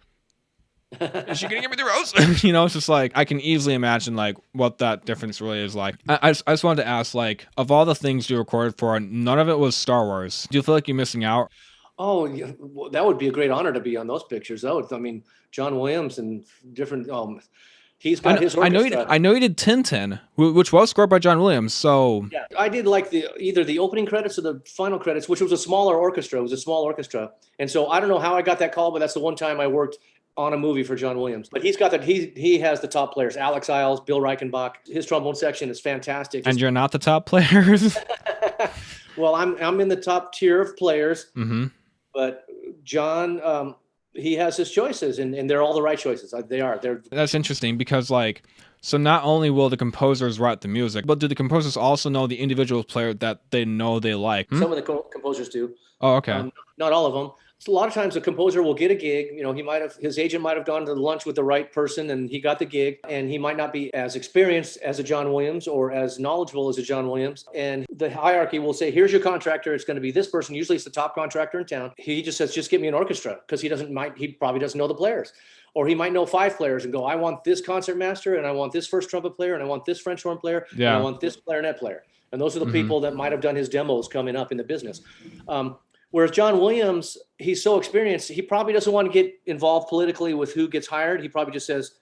is she gonna give me the rose? It's just like, I can easily imagine like what that difference really is like. I just wanted to ask, like, of all the things you recorded for, none of it was Star Wars. Do you feel like you're missing out? Oh, yeah, well, that would be a great honor to be on those pictures. John Williams and different. He's got his orchestra. I know you did Tintin, which was scored by John Williams. So yeah, I did like either the opening credits or the final credits, which was a smaller orchestra. It was a small orchestra, and so I don't know how I got that call, but that's the one time I worked on a movie for John Williams. But he's got that. He has the top players: Alex Isles, Bill Reichenbach. His trombone section is fantastic. And you're not the top players. Well, I'm in the top tier of players, but John, he has his choices, and they're all the right choices. That's interesting, because like, so not only will the composers write the music, but do the composers also know the individual player that they know they like? Some of the composers do. Oh, okay. Not all of them. So a lot of times a composer will get a gig, his agent might have gone to lunch with the right person and he got the gig, and he might not be as experienced as a John Williams or as knowledgeable as a John Williams. And the hierarchy will say, here's your contractor. It's going to be this person. Usually it's the top contractor in town. He just says, just get me an orchestra, because he probably doesn't know the players. Or he might know 5 players and go, I want this concertmaster, and I want this first trumpet player, and I want this French horn player, and I want this clarinet player. And those are the people that might have done his demos coming up in the business. Whereas John Williams, he's so experienced, he probably doesn't want to get involved politically with who gets hired. He probably just says,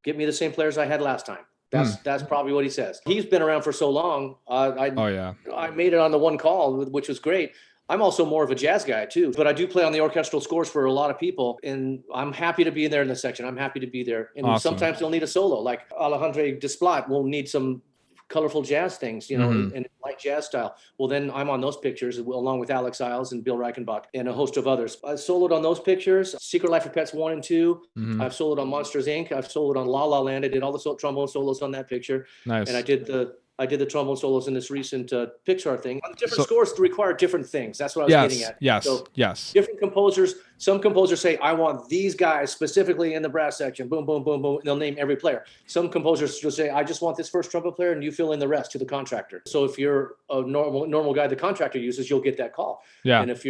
"Get me the same players I had last time." That's probably what he says. He's been around for so long. I made it on the one call, which was great. I'm also more of a jazz guy too, but I do play on the orchestral scores for a lot of people, and I'm happy to be there in the section. I'm happy to be there. And sometimes they'll need a solo, like Alejandro Desplat will need some colorful jazz things, in light jazz style. Well, then I'm on those pictures along with Alex Isles and Bill Reichenbach and a host of others. I soloed on those pictures, Secret Life of Pets 1 and 2. I've soloed on Monsters Inc. I've soloed on La La Land. I did all the trombone solos on that picture. Nice. And I did the trombone solos in this recent Pixar thing. Different scores require different things. That's what I was getting at. Yes. Different composers. Some composers say, I want these guys specifically in the brass section. Boom, boom, boom, boom. And they'll name every player. Some composers will say, I just want this first trumpet player, and you fill in the rest to the contractor. So if you're a normal guy the contractor uses, you'll get that call. Yeah. And if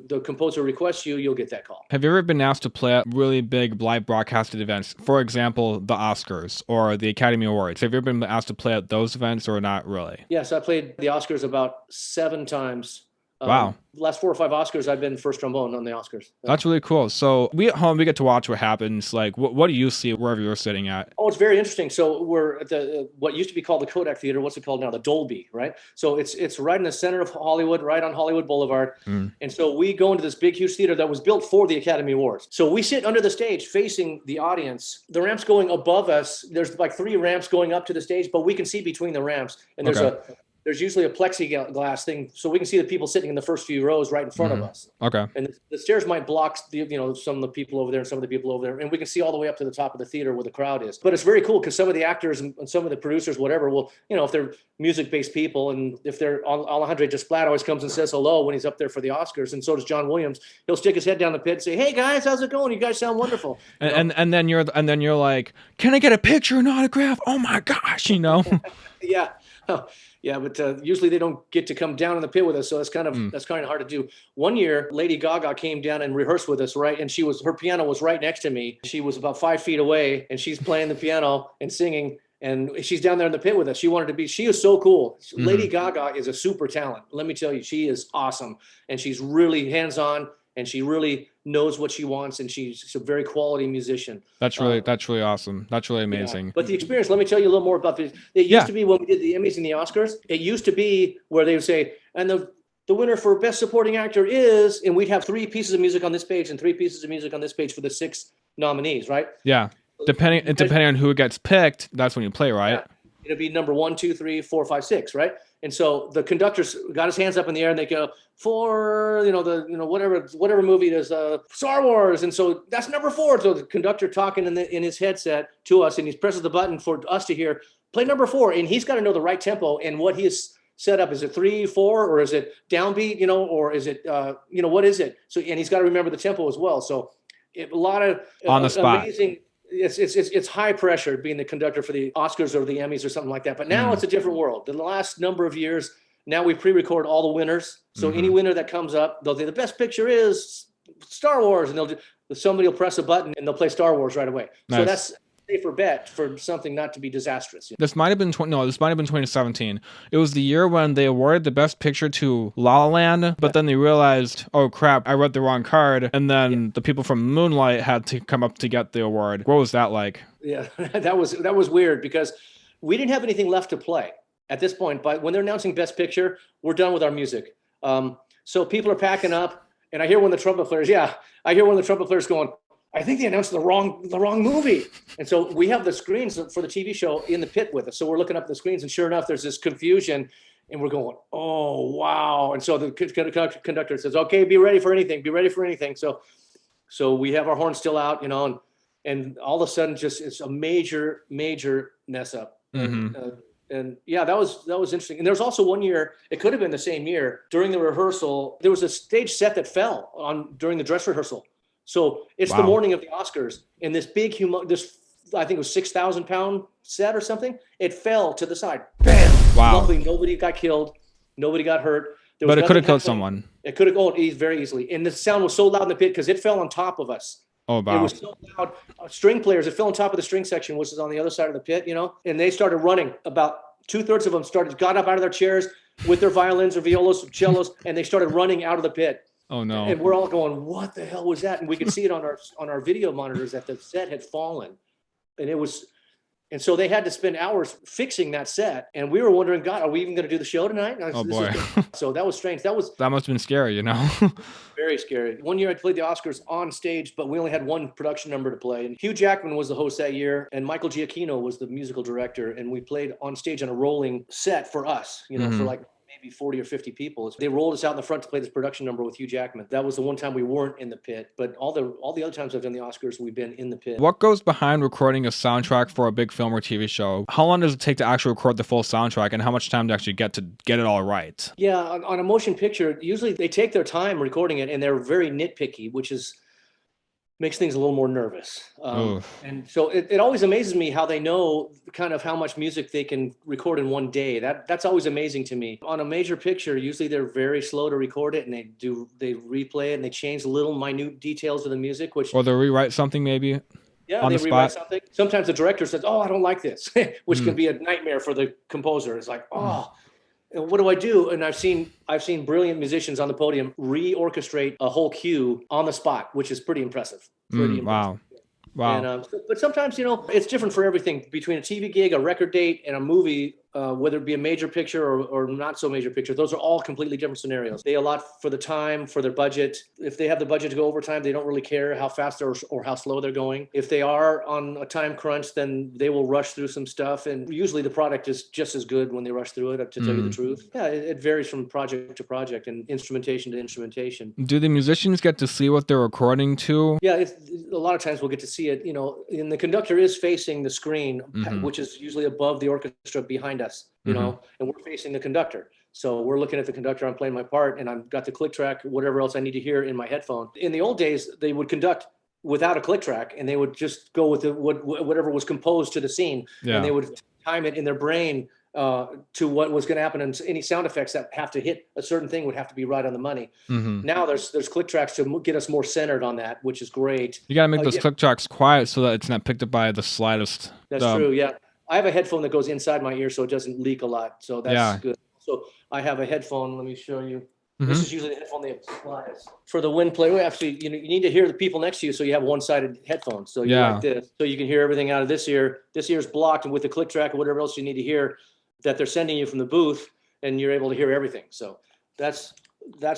the composer requests you, you'll get that call. Have you ever been asked to play at really big live broadcasted events? For example, the Oscars or the Academy Awards. Have you ever been asked to play at those events, or not really? Yes, I played the Oscars about 7 times. Wow. Last 4 or 5 Oscars, I've been first trombone on the Oscars. That's really cool. So we at home, we get to watch what happens. Like, what do you see wherever you're sitting at? Oh, it's very interesting. So we're at the what used to be called the Kodak Theater. What's it called now? The Dolby, right? So it's right in the center of Hollywood, right on Hollywood Boulevard. And so we go into this big, huge theater that was built for the Academy Awards. So we sit under the stage facing the audience. The ramps going above us. There's like 3 ramps going up to the stage, but we can see between the ramps. And there's usually a plexiglass thing, so we can see the people sitting in the first few rows right in front of us. Okay. And the stairs might block some of the people over there and some of the people over there, and we can see all the way up to the top of the theater where the crowd is. But it's very cool because some of the actors and some of the producers, whatever, will, if they're music-based people, and if they're Alejandro Desplat always comes and says hello when he's up there for the Oscars, and so does John Williams. He'll stick his head down the pit and say, "Hey guys, how's it going? You guys sound wonderful." And then you're like, "Can I get a picture and autograph? Oh my gosh, Yeah. Oh, yeah, but usually they don't get to come down in the pit with us, so that's kind of hard to do. One year, Lady Gaga came down and rehearsed with us, right? And her piano was right next to me. She was about 5 feet away, and she's playing the piano and singing, and she's down there in the pit with us. She is so cool. Lady Gaga is a super talent. Let me tell you, she is awesome, and she's really hands-on. and she really knows what she wants, and she's a very quality musician. That's really awesome. That's really amazing. Yeah. But the experience, let me tell you a little more about this. It used to be when we did the Emmys and the Oscars, it used to be where they would say, and the winner for Best Supporting Actor is, and we'd have 3 pieces of music on this page and 3 pieces of music on this page for the 6 nominees, right? Yeah. Depending on who gets picked, that's when you play, right? Yeah. It'll be number 1, 2, 3, 4, 5, 6, right? And so the conductor's got his hands up in the air, and they go for whatever movie it is, Star Wars, and so that's number 4. So the conductor talking in his headset to us, and he presses the button for us to hear, play number 4, and he's got to know the right tempo and what he is set up. Is it 3, 4, or is it downbeat? Or is it what is it? So, and he's got to remember the tempo as well. So a lot of on the spot. Amazing. It's high pressure being the conductor for the Oscars or the Emmys or something like that. But now it's a different world. In the last number of years, now we pre-record all the winners. So any winner that comes up, they'll say the best picture is Star Wars, and somebody will press a button and they'll play Star Wars right away. Nice. So that's a safer bet for something not to be disastrous. This might have been 2017. It was the year when they awarded the best picture to La La Land, but then they realized, oh crap, I read the wrong card, and then the people from Moonlight had to come up to get the award. What was that like? Yeah, that was weird because we didn't have anything left to play at this point. But when they're announcing Best Picture, we're done with our music. So people are packing up, and I hear one of the trumpet players going, I think they announced the wrong movie. And so we have the screens for the TV show in the pit with us. So we're looking up at the screens, and sure enough, there's this confusion, and we're going, oh, wow. And so the conductor says, okay, be ready for anything. So we have our horns still out, and all of a sudden it's a major mess up. And yeah, that was interesting. And there was also one year, it could have been the same year, during the rehearsal, there was a stage set that fell during the dress rehearsal. So it's the morning of the Oscars, and this big, I think it was 6,000 pound set or something. It fell to the side. Bam! Wow. Luckily, nobody got killed. Nobody got hurt. But it could have killed someone. It could have gone very easily. And the sound was so loud in the pit because it fell on top of us. Oh, wow. It was so loud. String players, it fell on top of the string section, which is on the other side of the pit, and they started running. About 2/3 of them got up out of their chairs with their violins or violas or cellos, and they started running out of the pit. Oh no! And we're all going, "What the hell was that?" And we could see it on our video monitors that the set had fallen, and so they had to spend hours fixing that set. And we were wondering, God, are we even going to do the show tonight? Oh boy! So that was strange. That must have been scary, Very scary. One year I played the Oscars on stage, but we only had one production number to play. And Hugh Jackman was the host that year, and Michael Giacchino was the musical director. And we played on stage on a rolling set for us, for like maybe 40 or 50 people. They rolled us out in the front to play this production number with Hugh Jackman. That was the one time we weren't in the pit, but all the other times I've done the Oscars, we've been in the pit. What goes behind recording a soundtrack for a big film or TV show? How long does it take to actually record the full soundtrack, and how much time to actually get it all right? Yeah, on a motion picture, usually they take their time recording it, and they're very nitpicky, which makes things a little more nervous. And so it always amazes me how they know kind of how much music they can record in one day. That's always amazing to me. On a major picture, usually they're very slow to record it, and they replay it, and they change little minute details of the music, or they rewrite something maybe. Yeah, they rewrite something. Sometimes the director says, "Oh, I don't like this," which can be a nightmare for the composer. It's like, "Oh, what do I do?" And I've seen brilliant musicians on the podium reorchestrate a whole cue on the spot, which is pretty impressive. Wow. And, but sometimes, it's different for everything between a TV gig, a record date, and a movie, whether it be a major picture or not so major picture. Those are all completely different scenarios. They allot for the time, for their budget. If they have the budget to go overtime, they don't really care how fast or how slow they're going. If they are on a time crunch, then they will rush through some stuff. And usually the product is just as good when they rush through it, to tell you the truth. Yeah, it varies from project to project and instrumentation to instrumentation. Do the musicians get to see what they're recording to? Yeah, a lot of times we'll get to see it, and the conductor is facing the screen, which is usually above the orchestra behind us, and we're facing the conductor. So we're looking at the conductor, I'm playing my part, and I've got the click track, whatever else I need to hear in my headphone. In the old days, they would conduct without a click track, and they would just go with whatever was composed to the scene, and they would time it in their brain to what was going to happen, and any sound effects that have to hit a certain thing would have to be right on the money. Now there's click tracks to get us more centered on that, which is great. You got to make those click tracks quiet so that it's not picked up by the slightest. That's true. Yeah, I have a headphone that goes inside my ear so it doesn't leak a lot. So that's good. So I have a headphone. Let me show you. This is usually the headphone they apply for the wind play. Actually, you need to hear the people next to you, so you have one-sided headphones. So you're like this, so you can hear everything out of this ear. This ear's blocked, and with the click track or whatever else you need to hear that they're sending you from the booth, and you're able to hear everything. So that's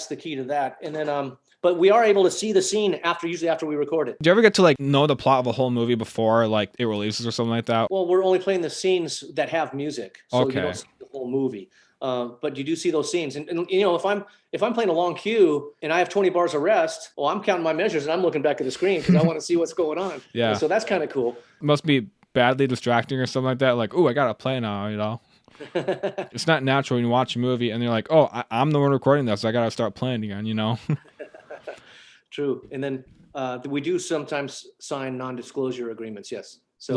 the key to that. And then, but we are able to see the scene usually after we record it. Do you ever get to like know the plot of a whole movie before like it releases or something like that? Well, we're only playing the scenes that have music, so you don't see the whole movie. But you do see those scenes, and if I'm playing a long cue and I have 20 bars of rest, well, I'm counting my measures and I'm looking back at the screen because I want to see what's going on. Yeah. So that's kind of cool. It must be badly distracting or something like that. Like, oh, I gotta play now. It's not natural when you watch a movie and you're like, oh, I'm the one recording this, so I gotta start playing again. True. And then we do sometimes sign non-disclosure agreements. Yes. So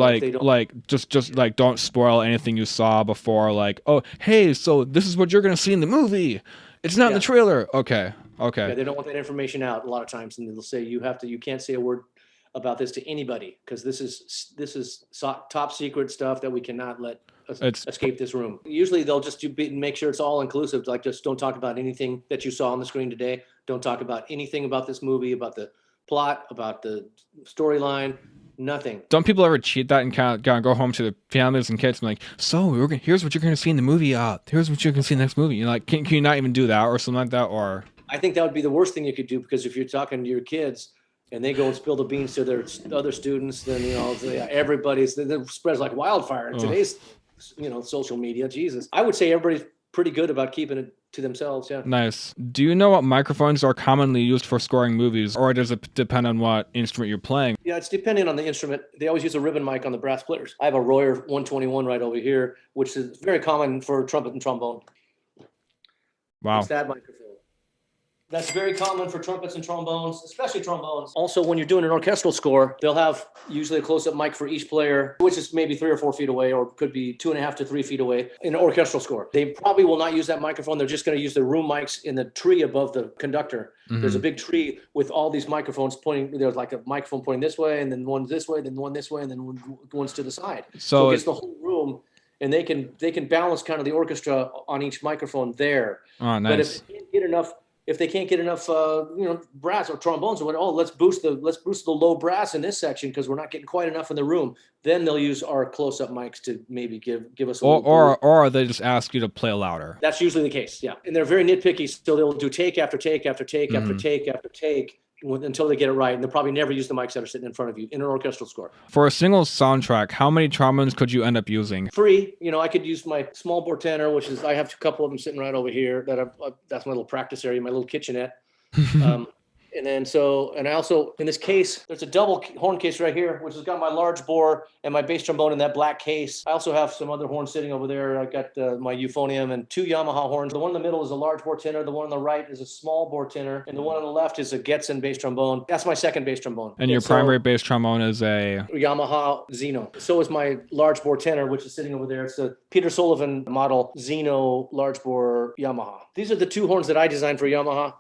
just like don't spoil anything you saw before. Like, oh, hey, so this is what you're gonna see in the movie. It's not in the trailer. Okay. Yeah, they don't want that information out a lot of times, and they'll say you can't say a word about this to anybody because this is top secret stuff that we cannot let escape this room. Usually they'll just make sure it's all inclusive. Like, just don't talk about anything that you saw on the screen today. Don't talk about anything about this movie, about the plot, about the storyline. Nothing. Don't people ever cheat that and kind of go home to the families and kids and be like, so here's what you're going to see in the movie. Here's what you're going to see in the next movie. Like, can you not even do that or something like that? Or I think that would be the worst thing you could do, because if you're talking to your kids and they go and spill the beans to their other students, then it spreads like wildfire in today's social media. Jesus, I would say everybody's pretty good about keeping it to themselves. Yeah. Nice. Do you know what microphones are commonly used for scoring movies, or does it depend on what instrument you're playing? Yeah, it's depending on the instrument. They always use a ribbon mic on the brass players. I have a Royer 121 right over here, which is very common for trumpet and trombone. Wow. It's that microphone. That's very common for trumpets and trombones, especially trombones. Also, when you're doing an orchestral score, they'll have usually a close-up mic for each player, which is maybe 3 or 4 feet away, or could be 2.5 to 3 feet away in an orchestral score. They probably will not use that microphone. They're just going to use the room mics in the tree above the conductor. Mm-hmm. There's a big tree with all these microphones pointing. There's like a microphone pointing this way, and then one this way, then one this way, and then one's to the side. So it gets the whole room, and they can balance kind of the orchestra on each microphone there. Oh, nice. But if they can't get enough brass or trombones or whatever, let's boost the low brass in this section because we're not getting quite enough in the room. Then they'll use our close-up mics to maybe give us a or they just ask you to play louder. That's usually the case, yeah. And they're very nitpicky, so they'll do take after take after take after take after take until they get it right, and they'll probably never use the mics that are sitting in front of you in an orchestral score. For a single soundtrack, how many trombones could you end up using? 3. I could use my small bore tenor, which is, I have a couple of them sitting right over here. That's my little practice area, my little kitchenette. And I also, in this case, there's a double horn case right here, which has got my large bore and my bass trombone in that black case. I also have some other horns sitting over there. I got my euphonium and 2 Yamaha horns. The one in the middle is a large bore tenor. The one on the right is a small bore tenor. And the one on the left is a Getzen bass trombone. That's my second bass trombone. And your primary bass trombone is a Yamaha Zeno. So is my large bore tenor, which is sitting over there. It's a Peter Sullivan model Zeno large bore Yamaha. These are the 2 horns that I designed for Yamaha.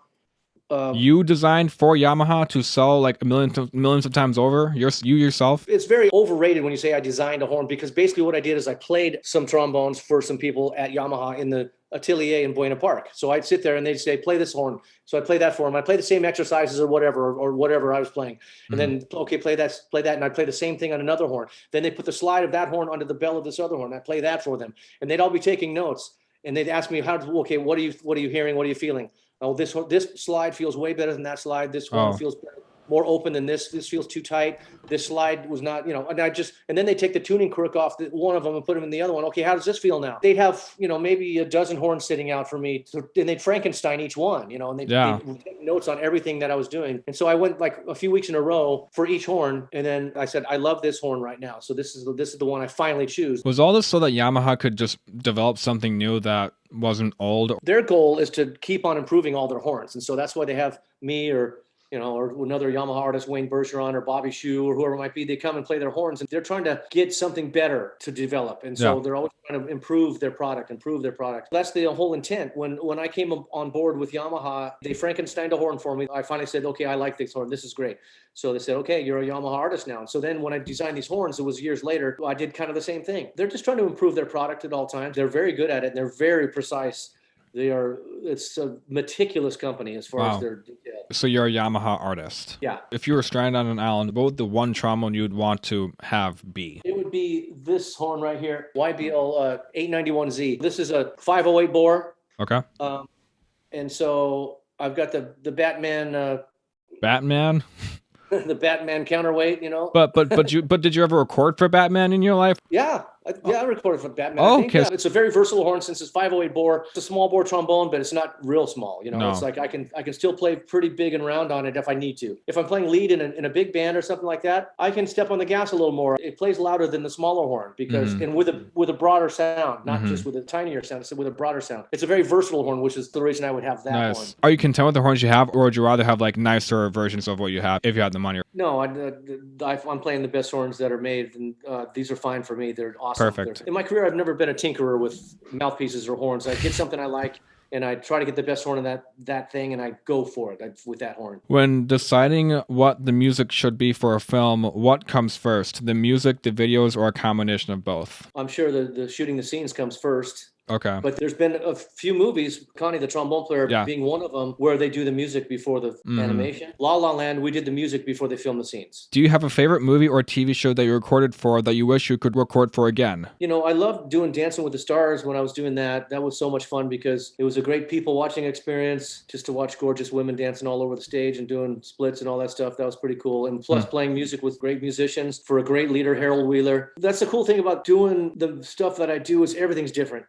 You designed for Yamaha to sell like millions of times over? You yourself? It's very overrated when you say I designed a horn, because basically what I did is I played some trombones for some people at Yamaha in the atelier in Buena Park. So I'd sit there and they'd say, play this horn. So I play that for them. I play the same exercises or whatever I was playing. And then, okay, play that. And I'd play the same thing on another horn. Then they put the slide of that horn onto the bell of this other horn. I'd play that for them. And they'd all be taking notes. And they'd ask me, what are you hearing? What are you feeling? Oh, this slide feels way better than that slide. This one feels better, more open than this. This feels too tight. This slide was not, and then they take the tuning crook off one of them and put them in the other one. Okay, how does this feel now? They'd have, maybe a dozen horns sitting out for me, and they'd Frankenstein each one, and they'd take notes on everything that I was doing. And so I went like a few weeks in a row for each horn, and then I said, I love this horn right now. So this is the one I finally choose. Was all this so that Yamaha could just develop something new that wasn't old? Their goal is to keep on improving all their horns, and so that's why they have me or another Yamaha artist, Wayne Bergeron or Bobby Shue or whoever it might be. They come and play their horns, and they're trying to get something better to develop, and so they're always trying to improve their product. That's the whole intent. When I came on board with Yamaha, they Frankensteined a horn for me. I finally said, okay, I like this horn. This is great. So they said, okay, you're a Yamaha artist now. And so then when I designed these horns, it was years later, I did kind of the same thing. They're just trying to improve their product at all times. They're very good at it, and they're very precise It's a meticulous company as far as their detail. So you're a Yamaha artist. Yeah. If you were stranded on an island, what would the one trombone you'd want to have be? It would be this horn right here, YBL 891Z. This is a 508 bore. Okay. And so I've got the Batman Batman? the Batman counterweight, you know. But did you ever record for Batman in your life? Yeah, I recorded for Batman. Oh, I think. okay. Yeah, it's a very versatile horn since it's 508 bore. It's a small bore trombone, but it's not real small. You know, No. It's like I can still play pretty big and round on it if I need to. If I'm playing lead in a big band or something like that, I can step on the gas a little more. It plays louder than the smaller horn because and with a broader sound, not just with a tinier sound. It's with a broader sound. It's a very versatile horn, which is the reason I would have that Nice. horn. Are you content with the horns you have, or would you rather have like nicer versions of what you have if you had the money? No, I'm playing the best horns that are made, and these are fine for me. They're awesome. Perfect. In my career, I've never been a tinkerer with mouthpieces or horns. I get something I like, and I try to get the best horn in that thing, and I go for it with that horn. When deciding what the music should be for a film, what comes first? The music, the videos, or a combination of both? I'm sure the shooting the scenes comes first. Okay. But there's been a few movies, Connie, the trombone player, being one of them, where they do the music before the animation. La La Land, we did the music before they filmed the scenes. Do you have a favorite movie or TV show that you recorded for that you wish you could record for again? You know, I loved doing Dancing with the Stars when I was doing that. That was so much fun because it was a great people watching experience, just to watch gorgeous women dancing all over the stage and doing splits and all that stuff. That was pretty cool. And plus playing music with great musicians for a great leader, Harold Wheeler. That's the cool thing about doing the stuff that I do is everything's different.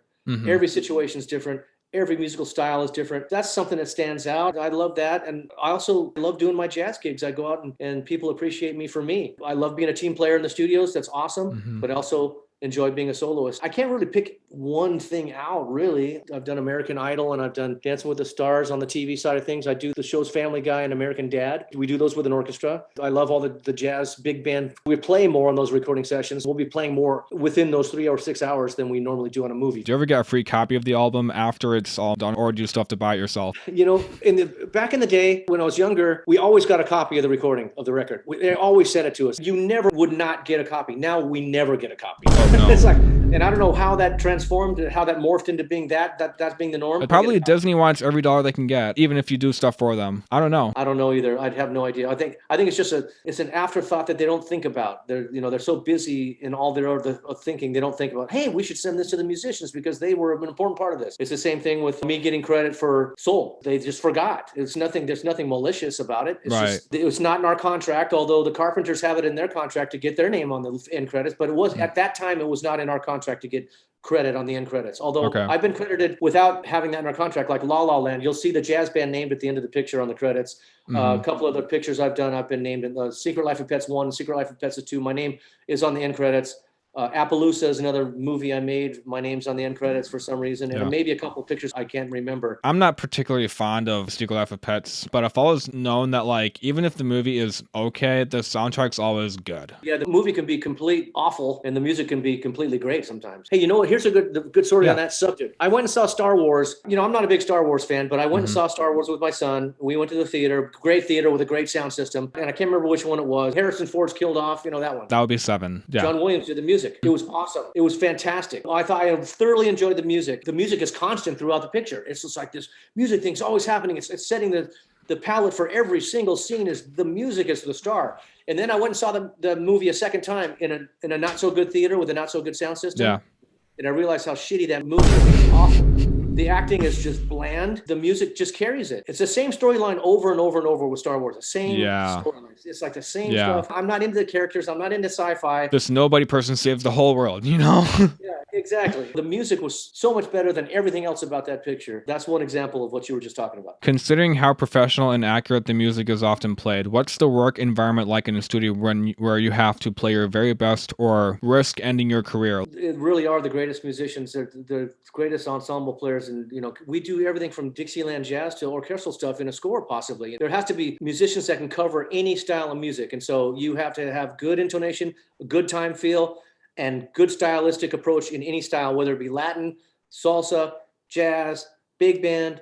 Every situation is different. Every musical style is different. That's something that stands out. I love that. And I also love doing my jazz gigs. I go out and people appreciate me for me. I love being a team player in the studios. That's awesome. But also enjoy being a soloist. I can't really pick one thing out, really. I've done American Idol and I've done Dancing with the Stars on the TV side of things. I do the shows Family Guy and American Dad. We do those with an orchestra. I love all the jazz big band. We play more on those recording sessions. We'll be playing more within those 3 or 6 hours than we normally do on a movie. Do you ever get a free copy of the album after it's all done, or do you still have to buy it yourself? You know, back in the day when I was younger, we always got a copy of the recording of the record. They always sent it to us. You never would not get a copy. Now we never get a copy. Oh, no. It's like, and I don't know how that transformed, how that morphed into being that's being the norm. Probably Disney wants every dollar they can get, even if you do stuff for them. I don't know. I don't know either. I'd have no idea. I think it's just it's an afterthought that they don't think about. They're so busy in all their other thinking, they don't think about, hey, we should send this to the musicians because they were an important part of this. It's the same thing with me getting credit for Soul. They just forgot. There's nothing malicious about it. It's not in our contract, although the Carpenters have it in their contract to get their name on the end credits, but it was at that time it was not in our contract to get credit on the end credits. Although I've been credited without having that in our contract, like La La Land. You'll see the jazz band named at the end of the picture on the credits. A couple of the pictures I've done, I've been named in the Secret Life of Pets 1, Secret Life of Pets 2. My name is on the end credits. Appaloosa is another movie I made. My name's on the end credits for some reason. And maybe a couple of pictures I can't remember. I'm not particularly fond of Secret Life of Pets, but I've always known that, like, even if the movie is okay, the soundtrack's always good. Yeah, the movie can be complete awful and the music can be completely great sometimes. Hey, you know what? Here's a good story on that subject. I went and saw Star Wars. You know, I'm not a big Star Wars fan, but I went and saw Star Wars with my son. We went to the theater, great theater with a great sound system. And I can't remember which one it was. Harrison Ford's killed off, you know, that one. That would be 7. Yeah. John Williams did the music. It was awesome. It was fantastic. I thought I thoroughly enjoyed the music. The music is constant throughout the picture. It's just like this music thing's always happening. It's setting the palette for every single scene. Is the music is the star. And then I went and saw the movie a second time in a not so good theater with a not so good sound system. Yeah. And I realized how shitty that movie is. It's awful. The acting is just bland. The music just carries it. It's the same storyline over and over and over with Star Wars. The same storyline. It's like the same stuff. I'm not into the characters. I'm not into sci-fi. This nobody person saves the whole world, you know? Yeah, exactly. The music was so much better than everything else about that picture. That's one example of what you were just talking about. Considering how professional and accurate the music is often played, what's the work environment like in a studio where you have to play your very best or risk ending your career? It really are the greatest musicians. They're the greatest ensemble players. And, you know, we do everything from Dixieland jazz to orchestral stuff in a score, possibly. There has to be musicians that can cover any style of music. And so you have to have good intonation, a good time feel, and good stylistic approach in any style, whether it be Latin, salsa, jazz, big band,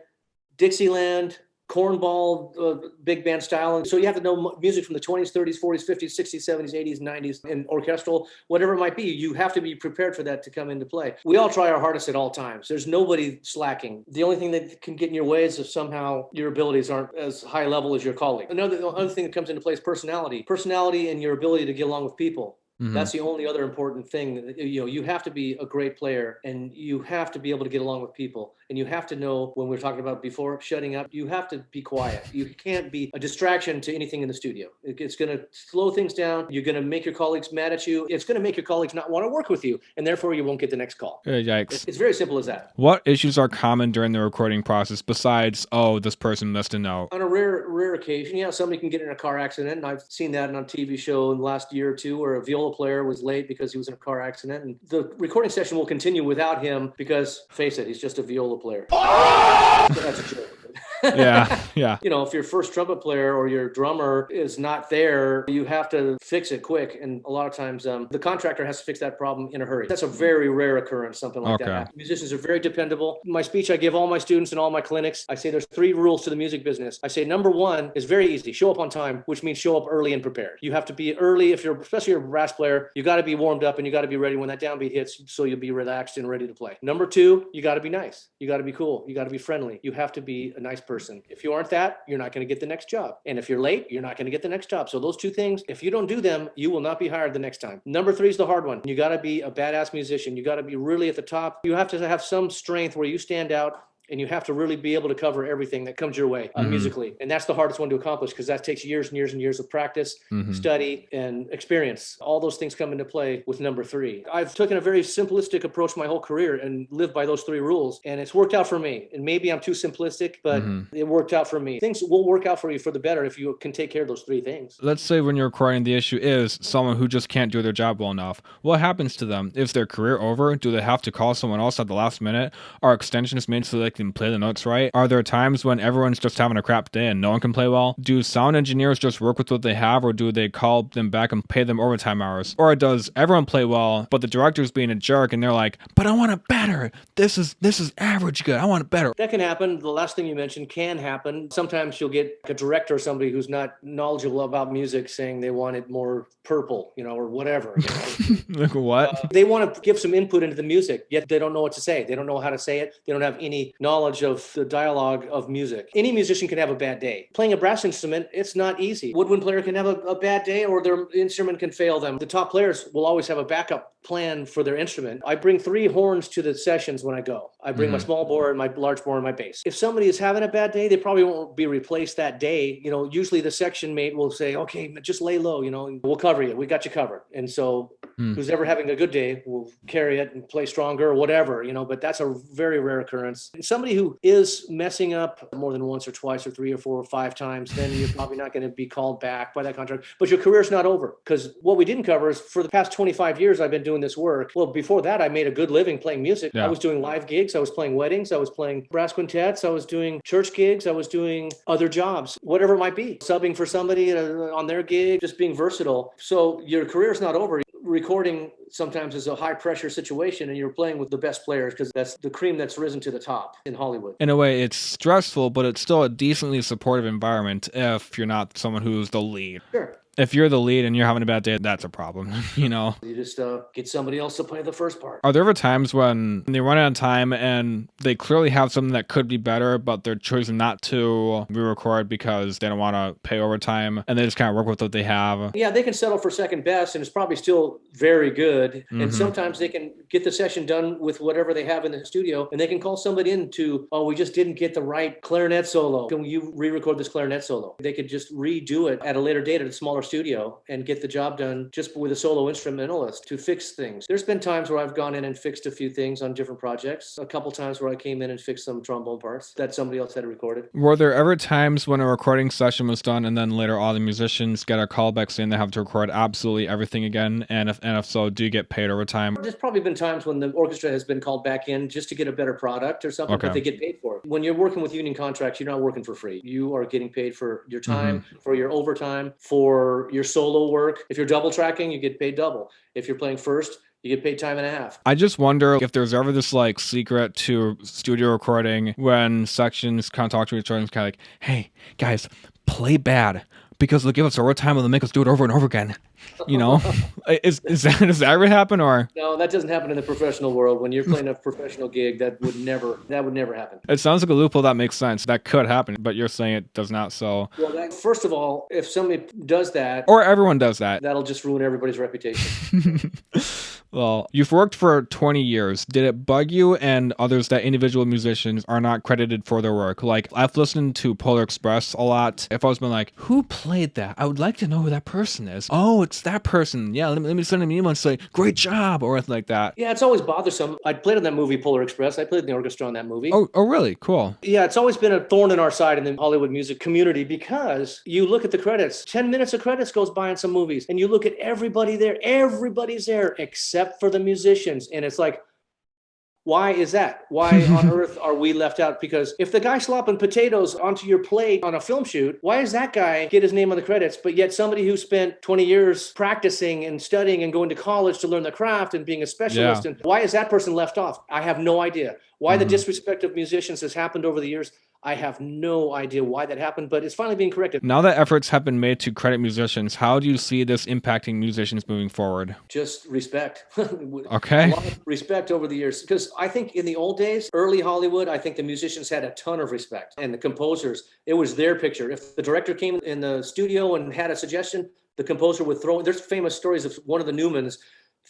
Dixieland, cornball big band style. And so you have to know music from the 20s, 30s, 40s, 50s, 60s, 70s, 80s, 90s, and orchestral, whatever it might be. You have to be prepared for that to come into play. We all try our hardest at all times. There's nobody slacking. The only thing that can get in your way is if somehow your abilities aren't as high level as your colleague. Another thing that comes into play is personality. Personality and your ability to get along with people. That's the only other important thing. You have to be a great player, and you have to be able to get along with people, and you have to know, when we were talking about before shutting up, you have to be quiet. You can't be a distraction to anything in the studio. It's going to slow things down. You're going to make your colleagues mad at you. It's going to make your colleagues not want to work with you, and therefore you won't get the next call. Yikes. It's very simple as that. What issues are common during the recording process besides, oh, this person missed a note? On a rare occasion, somebody can get in a car accident, and I've seen that on a TV show in the last year or two where a viola player was late because he was in a car accident, and the recording session will continue without him because, face it, he's just a viola player. So that's a joke. Yeah. If your first trumpet player or your drummer is not there, you have to fix it quick. And a lot of times the contractor has to fix that problem in a hurry. That's a very rare occurrence, something like that. Musicians are very dependable. My speech I give all my students in all my clinics, I say there's 3 rules to the music business. I say number 1 is very easy. Show up on time, which means show up early and prepared. You have to be early. Especially a brass player, you got to be warmed up and you got to be ready when that downbeat hits, so you'll be relaxed and ready to play. Number 2, you got to be nice. You got to be cool. You got to be friendly. You have to be a nice person. If you aren't that, you're not going to get the next job. And if you're late, you're not going to get the next job. So those 2 things, if you don't do them, you will not be hired the next time. Number 3 is the hard one. You got to be a badass musician. You got to be really at the top. You have to have some strength where you stand out, and you have to really be able to cover everything that comes your way musically. And that's the hardest one to accomplish, because that takes years and years and years of practice, study, and experience. All those things come into play with number 3. I've taken a very simplistic approach my whole career and lived by those 3 rules. And it's worked out for me. And maybe I'm too simplistic, but it worked out for me. Things will work out for you for the better if you can take care of those 3 things. Let's say when you're recording, the issue is someone who just can't do their job well enough. What happens to them? Is their career over? Do they have to call someone else at the last minute? Are extensions made so they can play the notes right? Are there times when everyone's just having a crap day and no one can play well? Do sound engineers just work with what they have, or do they call them back and pay them overtime hours? Or does everyone play well, but the director's being a jerk and they're like, but I want it better. This is average good. I want it better. That can happen. The last thing you mentioned can happen. Sometimes you'll get a director or somebody who's not knowledgeable about music saying they want it more purple, or whatever. Like what? They want to give some input into the music, yet they don't know what to say. They don't know how to say it. They don't have any knowledge of the dialogue of music. Any musician can have a bad day. Playing a brass instrument, it's not easy. Woodwind player can have a bad day, or their instrument can fail them. The top players will always have a backup plan for their instrument. I bring 3 horns to the sessions when I go. I bring my small bore and my large bore and my bass. If somebody is having a bad day, they probably won't be replaced that day. Usually the section mate will say, okay, just lay low, we'll cover you. We got you covered. And so who's ever having a good day will carry it and play stronger or whatever, but that's a very rare occurrence. And somebody who is messing up more than once or twice or 3 or 4 or 5 times, then you're probably not going to be called back by that contract. But your career's not over, because what we didn't cover is for the past 25 years I've been doing this work. Well, before that, I made a good living playing music. I was doing live gigs. I was playing weddings. I was playing brass quintets. I was doing church gigs. I was doing other jobs, whatever it might be, subbing for somebody on their gig, just being versatile. So your career's not over. Recording sometimes is a high pressure situation, and you're playing with the best players, because that's the cream that's risen to the top in Hollywood. In a way, it's stressful, but it's still a decently supportive environment if you're not someone who's the lead. Sure. If you're the lead and you're having a bad day, that's a problem, You just get somebody else to play the first part. Are there ever times when they run out of time and they clearly have something that could be better, but they're choosing not to re-record because they don't want to pay overtime, and they just kind of work with what they have? Yeah, they can settle for second best, and it's probably still very good. And sometimes they can get the session done with whatever they have in the studio, and they can call somebody in to, we just didn't get the right clarinet solo. Can you re-record this clarinet solo? They could just redo it at a later date at a smaller studio and get the job done just with a solo instrumentalist to fix things. There's been times where I've gone in and fixed a few things on different projects. A couple times where I came in and fixed some trombone parts that somebody else had recorded. Were there ever times when a recording session was done and then later all the musicians get a call back saying they have to record absolutely everything again? And if so, do you get paid overtime? There's probably been times when the orchestra has been called back in just to get a better product or something, but they get paid for it. When you're working with union contracts, you're not working for free. You are getting paid for your time, for your overtime, for your solo work. If you're double tracking, you get paid double. If you're playing first, You get paid time and a half. I just wonder if there's ever this like secret to studio recording when sections kind of talk to each other and kind of like, hey, guys, play bad because they'll give us overtime and they'll make us do it over and over again. You know, does that ever happen or? No, that doesn't happen in the professional world. When you're playing a professional gig, that would never happen. It sounds like a loophole that makes sense. That could happen, but you're saying it does not. So, well, first of all, if somebody does that, or everyone does that, that'll just ruin everybody's reputation. Well, you've worked for 20 years. Did it bug you and others that individual musicians are not credited for their work? Like, I've listened to Polar Express a lot. If I was been like, who played that? I would like to know who that person is. Oh, it's that person. Yeah, let me send him an email and say, great job, or anything like that. Yeah, it's always bothersome. I played in that movie, Polar Express. I played in the orchestra on that movie. Oh, really? Cool. Yeah, it's always been a thorn in our side in the Hollywood music community because you look at the credits, 10 minutes of credits goes by in some movies, and you look at everybody there. Everybody's there except for the musicians. And it's like, why is that? Why on earth are we left out? Because if the guy slopping potatoes onto your plate on a film shoot, why does that guy get his name on the credits? But yet somebody who spent 20 years practicing and studying and going to college to learn the craft and being a specialist, and why is that person left off? I have no idea. Why the disrespect of musicians has happened over the years, I have no idea why that happened, but it's finally being corrected. Now that efforts have been made to credit musicians, how do you see this impacting musicians moving forward? Just respect. Okay. A lot of respect over the years. Because I think in the old days, early Hollywood, I think the musicians had a ton of respect. And the composers, it was their picture. If the director came in the studio and had a suggestion, the composer would throw, there's famous stories of one of the Newmans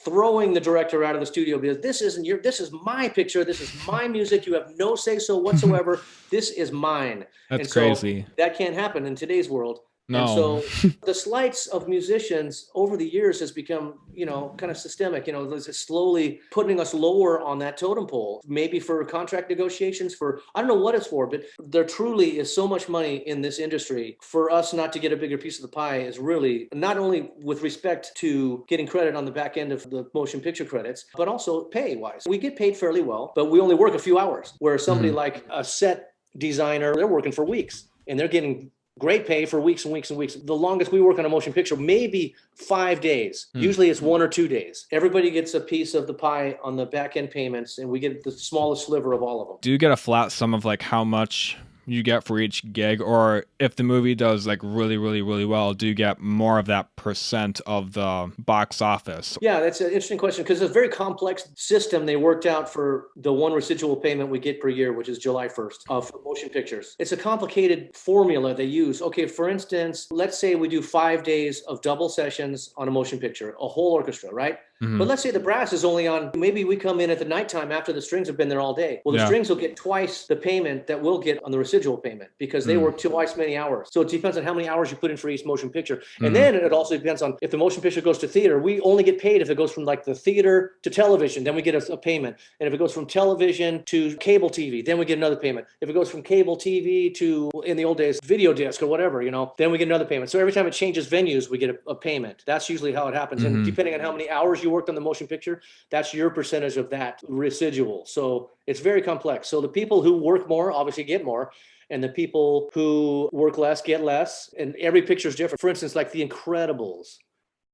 throwing the director out of the studio because this is my picture, this is my music, you have no say-so whatsoever, this is mine. That's crazy. That can't happen in today's world. No. And so the slights of musicians over the years has become, kind of systemic, it's slowly putting us lower on that totem pole, maybe for contract negotiations, I don't know what it's for, but there truly is so much money in this industry. For us not to get a bigger piece of the pie is really not only with respect to getting credit on the back end of the motion picture credits, but also pay wise. We get paid fairly well, but we only work a few hours, where somebody like a set designer, they're working for weeks and they're getting great pay for weeks and weeks and weeks. The longest we work on a motion picture, maybe 5 days. Usually it's 1 or 2 days. Everybody gets a piece of the pie on the back end payments, and we get the smallest sliver of all of them. Do you get a flat sum of like how much you get for each gig, or if the movie does like really, really, really well, do you get more of that percent of the box office? Yeah, that's an interesting question because it's a very complex system they worked out for the one residual payment we get per year, which is July 1st of motion pictures. It's a complicated formula they use. Okay, for instance, let's say we do 5 days of double sessions on a motion picture, a whole orchestra, right? But let's say the brass is only on, maybe we come in at the nighttime after the strings have been there all day. Well, the strings will get twice the payment that we'll get on the residual payment because they work twice many hours. So it depends on how many hours you put in for each motion picture. And then it also depends on if the motion picture goes to theater, we only get paid if it goes from like the theater to television, then we get a payment. And if it goes from television to cable TV, then we get another payment. If it goes from cable TV to, in the old days, video disc or whatever, then we get another payment. So every time it changes venues, we get a payment. That's usually how it happens. And depending on how many hours you worked on the motion picture, that's your percentage of that residual. So it's very complex. So the people who work more obviously get more, and the people who work less get less. And every picture is different. For instance, like The Incredibles.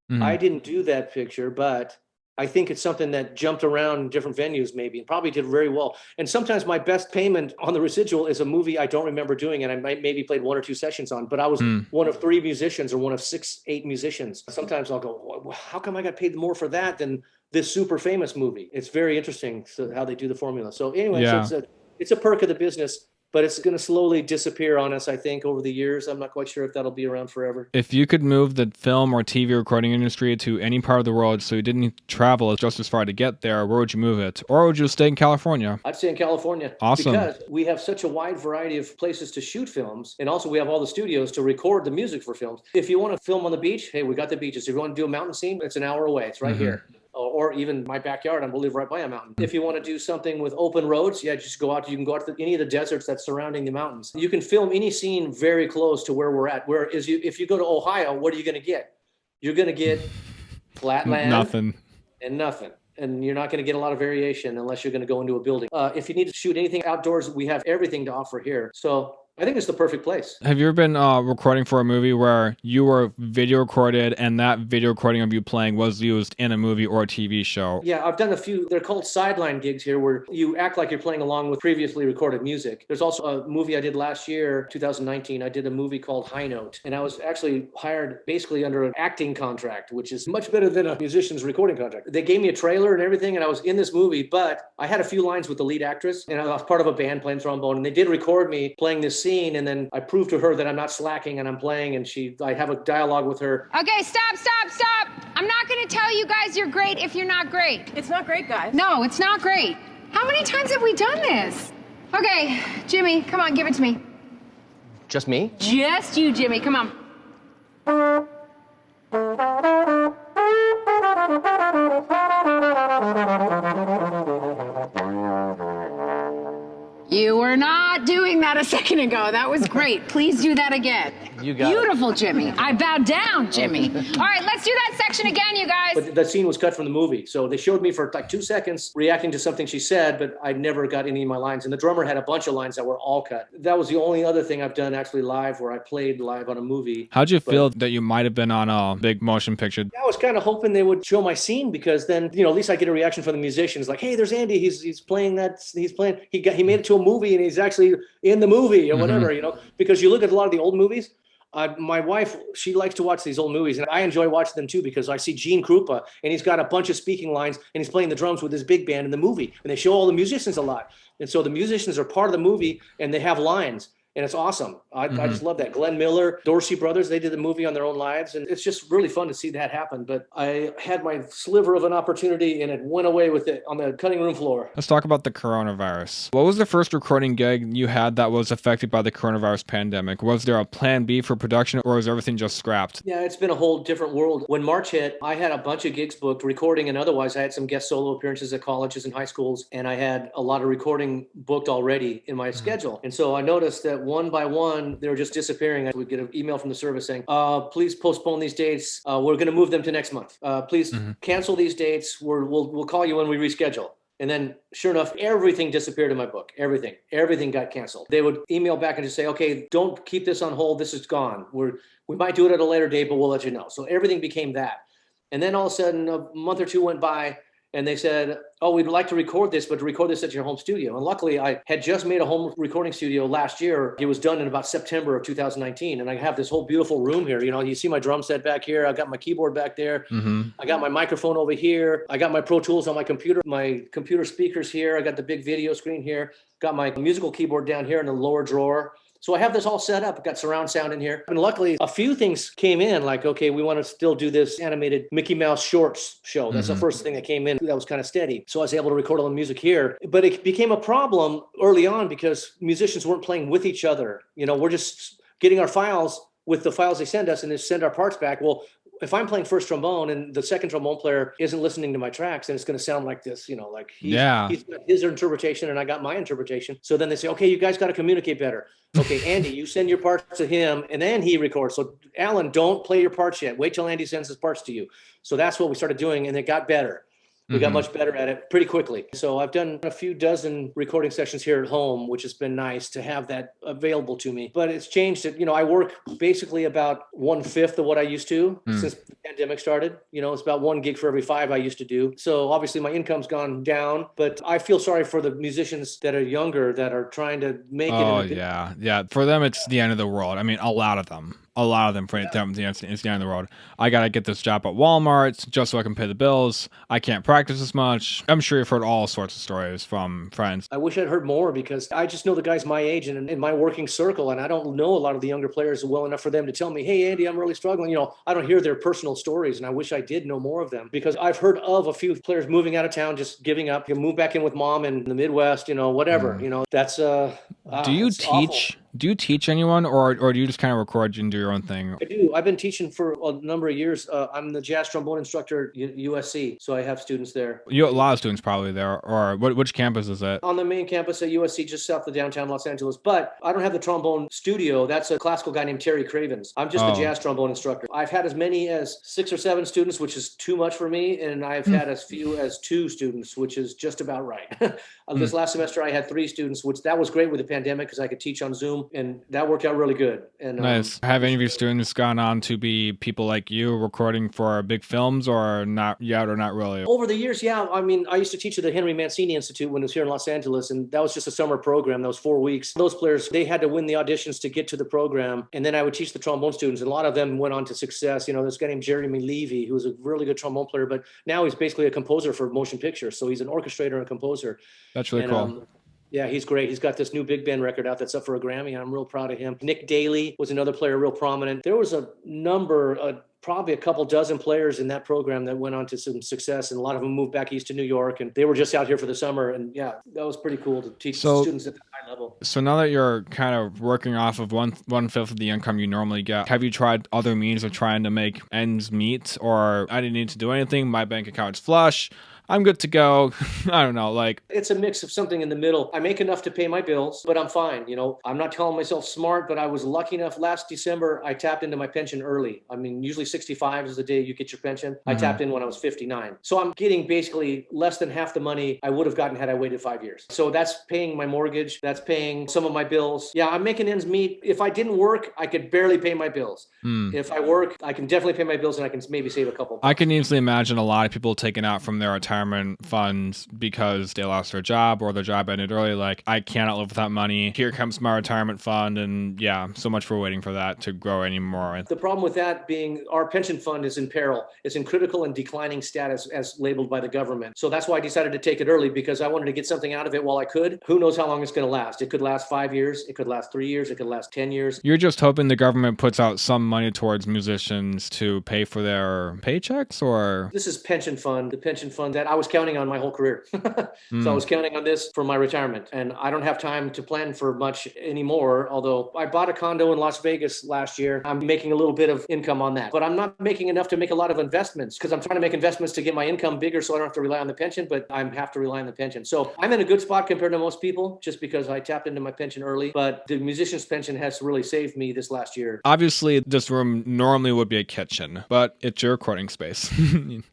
I didn't do that picture, but I think it's something that jumped around in different venues maybe and probably did very well. And sometimes my best payment on the residual is a movie I don't remember doing and I might maybe played 1 or 2 sessions on, but I was one of 3 musicians or one of 6, 8 musicians. Sometimes I'll go, well, how come I got paid more for that than this super famous movie? It's very interesting how they do the formula. So anyway, so it's a perk of the business. But it's going to slowly disappear on us, I think, over the years. I'm not quite sure if that'll be around forever. If you could move the film or TV recording industry to any part of the world so you didn't need to travel just as far to get there, where would you move it? Or would you stay in California? I'd stay in California. Awesome. Because we have such a wide variety of places to shoot films. And also we have all the studios to record the music for films. If you want to film on the beach, hey, we got the beaches. If you want to do a mountain scene, it's an hour away. It's right here. Or even my backyard, I live right by a mountain. If you want to do something with open roads, just go out. You can go out to any of the deserts that's surrounding the mountains. You can film any scene very close to where we're at. Whereas if you go to Ohio, what are you going to get? You're going to get flat land. Nothing. And nothing. And you're not going to get a lot of variation unless you're going to go into a building. If you need to shoot anything outdoors, we have everything to offer here. So I think it's the perfect place. Have you ever been recording for a movie where you were video recorded and that video recording of you playing was used in a movie or a TV show? Yeah, I've done a few. They're called sideline gigs here where you act like you're playing along with previously recorded music. There's also a movie I did last year, 2019. I did a movie called High Note, and I was actually hired basically under an acting contract, which is much better than a musician's recording contract. They gave me a trailer and everything, and I was in this movie, but I had a few lines with the lead actress, and I was part of a band playing trombone, and they did record me playing this scene, and then I proved to her that I'm not slacking and I'm playing, and I have a dialogue with her. Okay, stop. I'm not gonna tell you guys you're great if you're not great. It's not great, guys. No, it's not great. How many times have we done this? Okay, Jimmy, come on, give it to me. Just me? Just you, Jimmy, come on. You were not doing that a second ago. That was great. Please do that again. You got it. Beautiful, Jimmy. I bowed down, Jimmy. All right, let's do that section again, you guys. But that scene was cut from the movie. So they showed me for like 2 seconds reacting to something she said, but I never got any of my lines. And the drummer had a bunch of lines that were all cut. That was the only other thing I've done actually live where I played live on a movie. How'd you feel that you might have been on a big motion picture? I was kind of hoping they would show my scene because then, at least I get a reaction from the musicians like, hey, there's Andy. He's playing that. He made it to a movie and he's actually in the movie or whatever, because you look at a lot of the old movies. My wife, she likes to watch these old movies, and I enjoy watching them too because I see Gene Krupa, and he's got a bunch of speaking lines, and he's playing the drums with his big band in the movie, and they show all the musicians a lot. And so the musicians are part of the movie, and they have lines. And it's awesome. I just love that. Glenn Miller, Dorsey Brothers, they did the movie on their own lives. And it's just really fun to see that happen. But I had my sliver of an opportunity and it went away with it on the cutting room floor. Let's talk about the coronavirus. What was the first recording gig you had that was affected by the coronavirus pandemic? Was there a plan B for production or was everything just scrapped? Yeah, it's been a whole different world. When March hit, I had a bunch of gigs booked, recording and otherwise. I had some guest solo appearances at colleges and high schools. And I had a lot of recording booked already in my schedule. And so I noticed that one by one, they were just disappearing. I would get an email from the service saying, please postpone these dates. We're going to move them to next month. Please cancel these dates. We'll call you when we reschedule. And then sure enough, everything disappeared in my book. Everything got canceled. They would email back and just say, okay, don't keep this on hold. This is gone. We might do it at a later date, but we'll let you know. So everything became that. And then all of a sudden, a month or two went by. And they said, oh, we'd like to record this, but to record this at your home studio. And luckily, I had just made a home recording studio last year. It was done in about September of 2019. And I have this whole beautiful room here. You see my drum set back here. I got my keyboard back there. I got my microphone over here. I got my Pro Tools on my computer speakers here. I got the big video screen here. Got my musical keyboard down here in the lower drawer. So I have this all set up. I've got surround sound in here. And luckily, a few things came in like, okay, we want to still do this animated Mickey Mouse shorts show. That's the first thing that came in that was kind of steady. So I was able to record all the music here. But it became a problem early on because musicians weren't playing with each other. We're just getting our files with the files they send us and then send our parts back. Well, if I'm playing first trombone and the second trombone player isn't listening to my tracks, then it's going to sound like this, like he's got his interpretation and I got my interpretation. So then they say, okay, you guys got to communicate better. Okay, Andy, you send your parts to him and then he records. So Alan, don't play your parts yet. Wait till Andy sends his parts to you. So that's what we started doing and it got better. We got much better at it pretty quickly. So I've done a few dozen recording sessions here at home, which has been nice to have that available to me. But it's changed it. I work basically about 1/5 of what I used to since the pandemic started. It's about 1 gig for every 5 I used to do. So obviously my income's gone down, but I feel sorry for the musicians that are younger that are trying to make it. Oh, yeah. For them, it's the end of the world. I mean, a lot of them for it's the end of the world. I got to get this job at Walmart just so I can pay the bills. I can't practice as much. I'm sure you've heard all sorts of stories from friends. I wish I'd heard more because I just know the guys my age and in my working circle, and I don't know a lot of the younger players well enough for them to tell me, hey, Andy, I'm really struggling. I don't hear their personal stories, and I wish I did know more of them because I've heard of a few players moving out of town, just giving up, move back in with mom in the Midwest, whatever. That's Do you teach? Awful. Do you teach anyone or do you just kind of record and do your own thing? I do. I've been teaching for a number of years. I'm the jazz trombone instructor at USC, so I have students there. You have a lot of students probably there, or which campus is it? On the main campus at USC, just south of downtown Los Angeles. But I don't have the trombone studio. That's a classical guy named Terry Cravens. I'm just the jazz trombone instructor. I've had as many as 6 or 7 students, which is too much for me, and I've had as few as 2 students, which is just about right. This last semester, I had 3 students, which that was great with the pandemic because I could teach on Zoom, and that worked out really good. And Nice. Have any of your students gone on to be people like you recording for big films, or not yet, or not really? over the years, yeah. I mean, I used to teach at the Henry Mancini Institute when it was here in Los Angeles, and that was just a summer program. That was 4 weeks. Those players, they had to win the auditions to get to the program, and then I would teach the trombone students, and a lot of them went on to success. You know, this guy named Jeremy Levy, who was a really good trombone player, but now he's basically a composer for motion pictures. So he's an orchestrator and a composer. That's really And, cool. yeah, he's great. He's got this new big band record out that's up for a Grammy, and I'm real proud of him. Nick Daly was another player, real prominent. There was a number, probably a couple dozen players in that program that went on to some success, and a lot of them moved back east to New York, and they were just out here for the summer. And yeah, that was pretty cool to teach students at the high level. So now that you're kind of working off of one fifth of the income you normally get, have you tried other means of trying to make ends meet? Or I didn't need to do anything, my bank account's flush, I'm good to go. I don't know, like. It's a mix of something in the middle. I make enough to pay my bills, but I'm fine. You know, I'm not calling myself smart, but I was lucky enough last December, I tapped into my pension early. I mean, usually 65 is the day you get your pension. I tapped in when I was 59. So I'm getting basically less than half the money I would have gotten had I waited 5 years. So that's paying my mortgage. That's paying some of my bills. Yeah, I'm making ends meet. If I didn't work, I could barely pay my bills. If I work, I can definitely pay my bills, and I can maybe save a couple. I can easily imagine a lot of people taking out from their retirement funds because they lost their job or their job ended early. Like, I cannot live without money. Here comes my retirement fund. And yeah, so much for waiting for that to grow anymore. The problem with that being our pension fund is in peril. It's in critical and declining status as labeled by the government. So that's why I decided to take it early, because I wanted to get something out of it while I could. Who knows how long it's going to last? It could last 5 years. It could last 3 years. It could last 10 years. You're just hoping the government puts out some money towards musicians to pay for their paychecks, or? This is pension fund, the pension fund that I was counting on my whole career. So I was counting on this for my retirement, and I don't have time to plan for much anymore. Although I bought a condo in Las Vegas last year. I'm making a little bit of income on that, but I'm not making enough to make a lot of investments, because I'm trying to make investments to get my income bigger so I don't have to rely on the pension, but I have to rely on the pension. So I'm in a good spot compared to most people just because I tapped into my pension early, but the musician's pension has really saved me this last year. Obviously, this room normally would be a kitchen, but it's your recording space.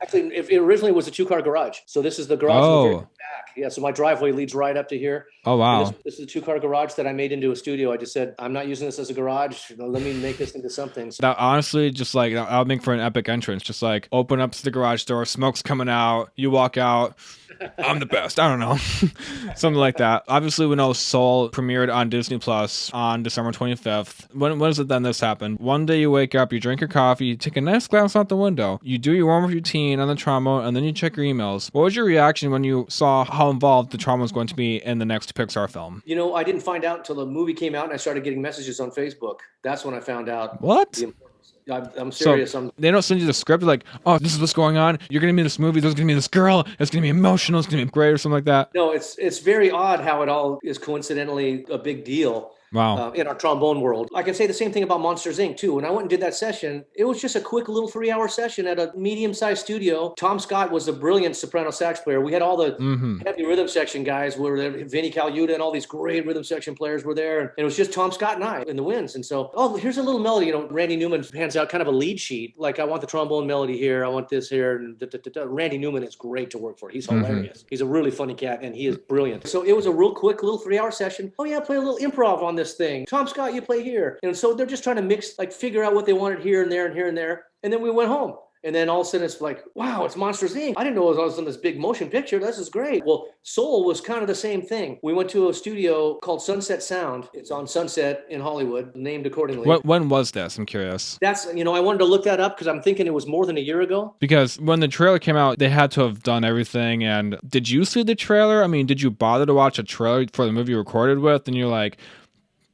Actually, it originally was a 2-car garage. So this is the garage in the very back. Yeah, so my driveway leads right up to here. Oh, wow. This is a 2-car garage that I made into a studio. I just said, I'm not using this as a garage. Let me make this into something. So That honestly, just like, I'll make for an epic entrance. Just like open up to the garage door, smoke's coming out, you walk out. I'm the best. I don't know. Something like that. Obviously, we know Soul premiered on Disney Plus on December 25th. When is it then this happened? One day you wake up, you drink your coffee, you take a nice glance out the window, you do your warm-up routine on the trombone, and then you check your emails. What was your reaction when you saw how involved the trombone was going to be in the next Pixar film? you know, I didn't find out until the movie came out and I started getting messages on Facebook. That's when I found out. What? I'm serious. So they don't send you the script like, oh, this is what's going on. You're going to meet this movie. There's going to be this girl. It's going to be emotional. It's going to be great or something like that. No, it's very odd how it all is coincidentally a big deal. Wow. In our trombone world. I can say the same thing about Monsters, Inc. too. When I went and did that session, it was just a quick little 3-hour session at a medium-sized studio. Tom Scott was a brilliant soprano sax player. We had all the heavy rhythm section guys were there. Vinny Colaiuta and all these great rhythm section players were there. And it was just Tom Scott and I in the winds. And so, oh, here's a little melody. You know, Randy Newman hands out kind of a lead sheet. Like, I want the trombone melody here. I want this here. And Randy Newman is great to work for. He's hilarious. He's a really funny cat, and he is brilliant. So it was a real quick little 3-hour session. Oh yeah, play a little improv on this thing. Tom Scott, you play here. And so they're just trying to mix, like, figure out what they wanted here and there and here and there. And then we went home. And then all of a sudden it's like, wow, it's Monsters, Inc. I didn't know I was in this big motion picture. This is great. Well, Soul was kind of the same thing. We went to a studio called Sunset Sound. It's on Sunset in Hollywood, named accordingly. When was this? I'm curious. That's, you know, I wanted to look that up because I'm thinking it was more than a year ago. Because when the trailer came out, they had to have done everything. And did you see the trailer? I mean, did you bother to watch a trailer for the movie you recorded with? And you're like,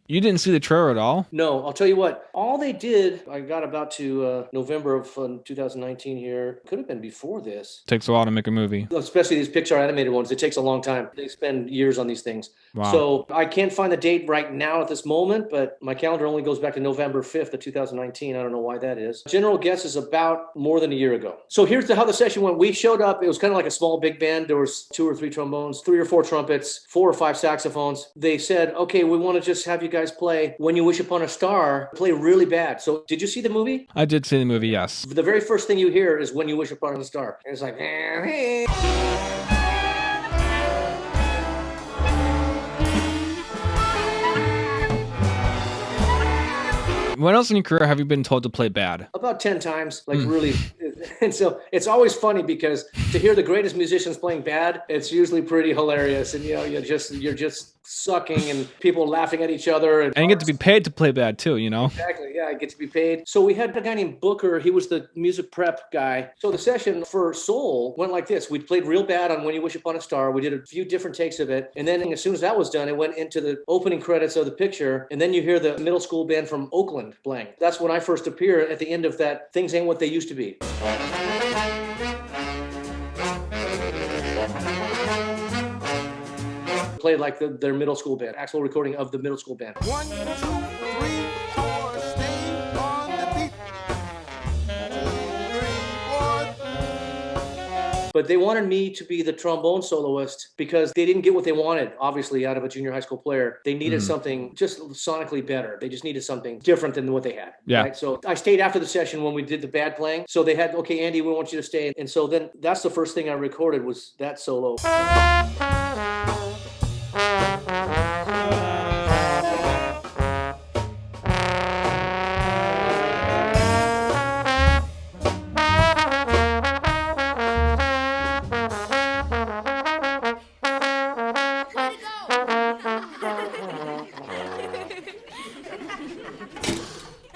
you didn't see the trailer at all? No, I'll tell you what. All they did, I got about to November of 2019 here. Could have been before this. Takes a while to make a movie. Especially these Pixar animated ones. It takes a long time. They spend years on these things. Wow. So I can't find the date right now at this moment, but my calendar only goes back to November 5th of 2019. I don't know why that is. General guess is about more than a year ago. So here's how the session went. We showed up. It was kind of like a small big band. There was 2 or 3 trombones, 3 or 4 trumpets, 4 or 5 saxophones. They said, okay, we want to just have you guys play When You Wish Upon a Star, play really bad. So did you see the movie? I did see the movie, yes. The very first thing you hear is When You Wish Upon a Star. And it's like, When else in your career have you been told to play bad? About 10 times, like really. And so it's always funny because to hear the greatest musicians playing bad, it's usually pretty hilarious. And, you're just sucking and people laughing at each other. And you get to be paid to play bad too, Exactly. Yeah, I get to be paid. So we had a guy named Booker. He was the music prep guy. So the session for Soul went like this. We played real bad on When You Wish Upon a Star. We did a few different takes of it. And then as soon as that was done, it went into the opening credits of the picture. And then you hear the middle school band from Oakland playing. That's when I first appear at the end of that Things Ain't What They Used to Be. Played like their middle school band, actual recording of the middle school band. 1, 2, 3, 4, stay on the beat. 2, 3, 4. But they wanted me to be the trombone soloist because they didn't get what they wanted, obviously, out of a junior high school player. They needed something just sonically better. They just needed something different than what they had. Yeah. Right? So I stayed after the session when we did the bad playing. So they had, okay, Andy, we want you to stay. And so then that's the first thing I recorded was that solo.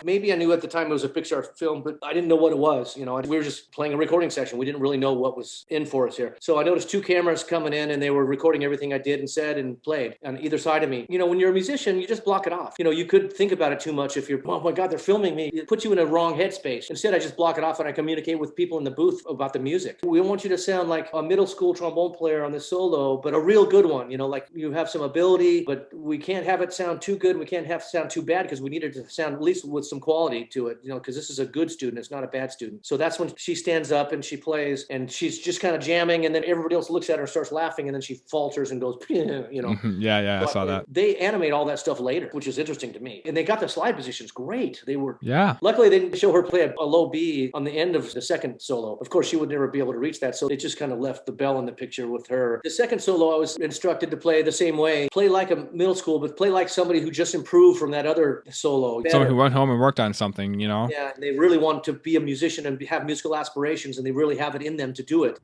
Maybe I knew at the time it was a Pixar film, but I didn't know what it was. We were just playing a recording session. We didn't really know what was in for us here. So I noticed 2 cameras coming in and they were recording everything I did and said and played on either side of me. When you're a musician, you just block it off. You could think about it too much if you're, oh my God, they're filming me. It puts you in a wrong headspace. Instead, I just block it off and I communicate with people in the booth about the music. We want you to sound like a middle school trombone player on this solo, but a real good one. Like you have some ability, but we can't have it sound too good. We can't have it sound too bad because we need it to sound at least with some quality to it. Because this is a good student, it's not a bad student. So that's when she stands up and she plays and she's just kind of jamming and then everybody else looks at her and starts laughing and then she falters and goes, Yeah, I saw that. They animate all that stuff later, which is interesting to me. And they got the slide positions great. They were, yeah. Luckily they didn't show her play a low B on the end of the second solo. Of course, she would never be able to reach that. So they just kind of left the bell in the picture with her. The second solo, I was instructed to play the same way, play like a middle school, but play like somebody who just improved from that other solo. Someone who went home and worked on something, Yeah, and they really want to be a musician and have musical aspirations, and they really have it in them to do it.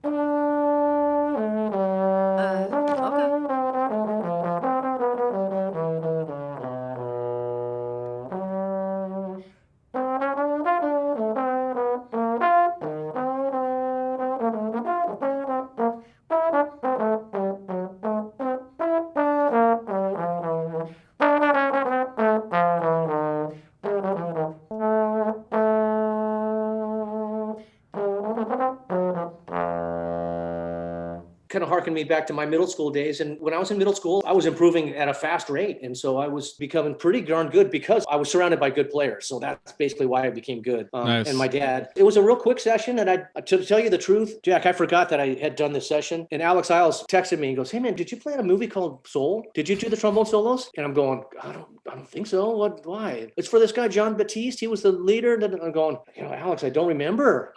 Kind of harkened me back to my middle school days. And when I was in middle school, I was improving at a fast rate. And so I was becoming pretty darn good because I was surrounded by good players. So that's basically why I became good. Nice. And my dad, it was a real quick session. And to tell you the truth, Jack, I forgot that I had done this session. And Alex Isles texted me and goes, hey man, did you play in a movie called Soul? Did you do the trombone solos? And I'm going, I don't think so. Why? It's for this guy, John Batiste. He was the leader. And I'm going, Alex, I don't remember.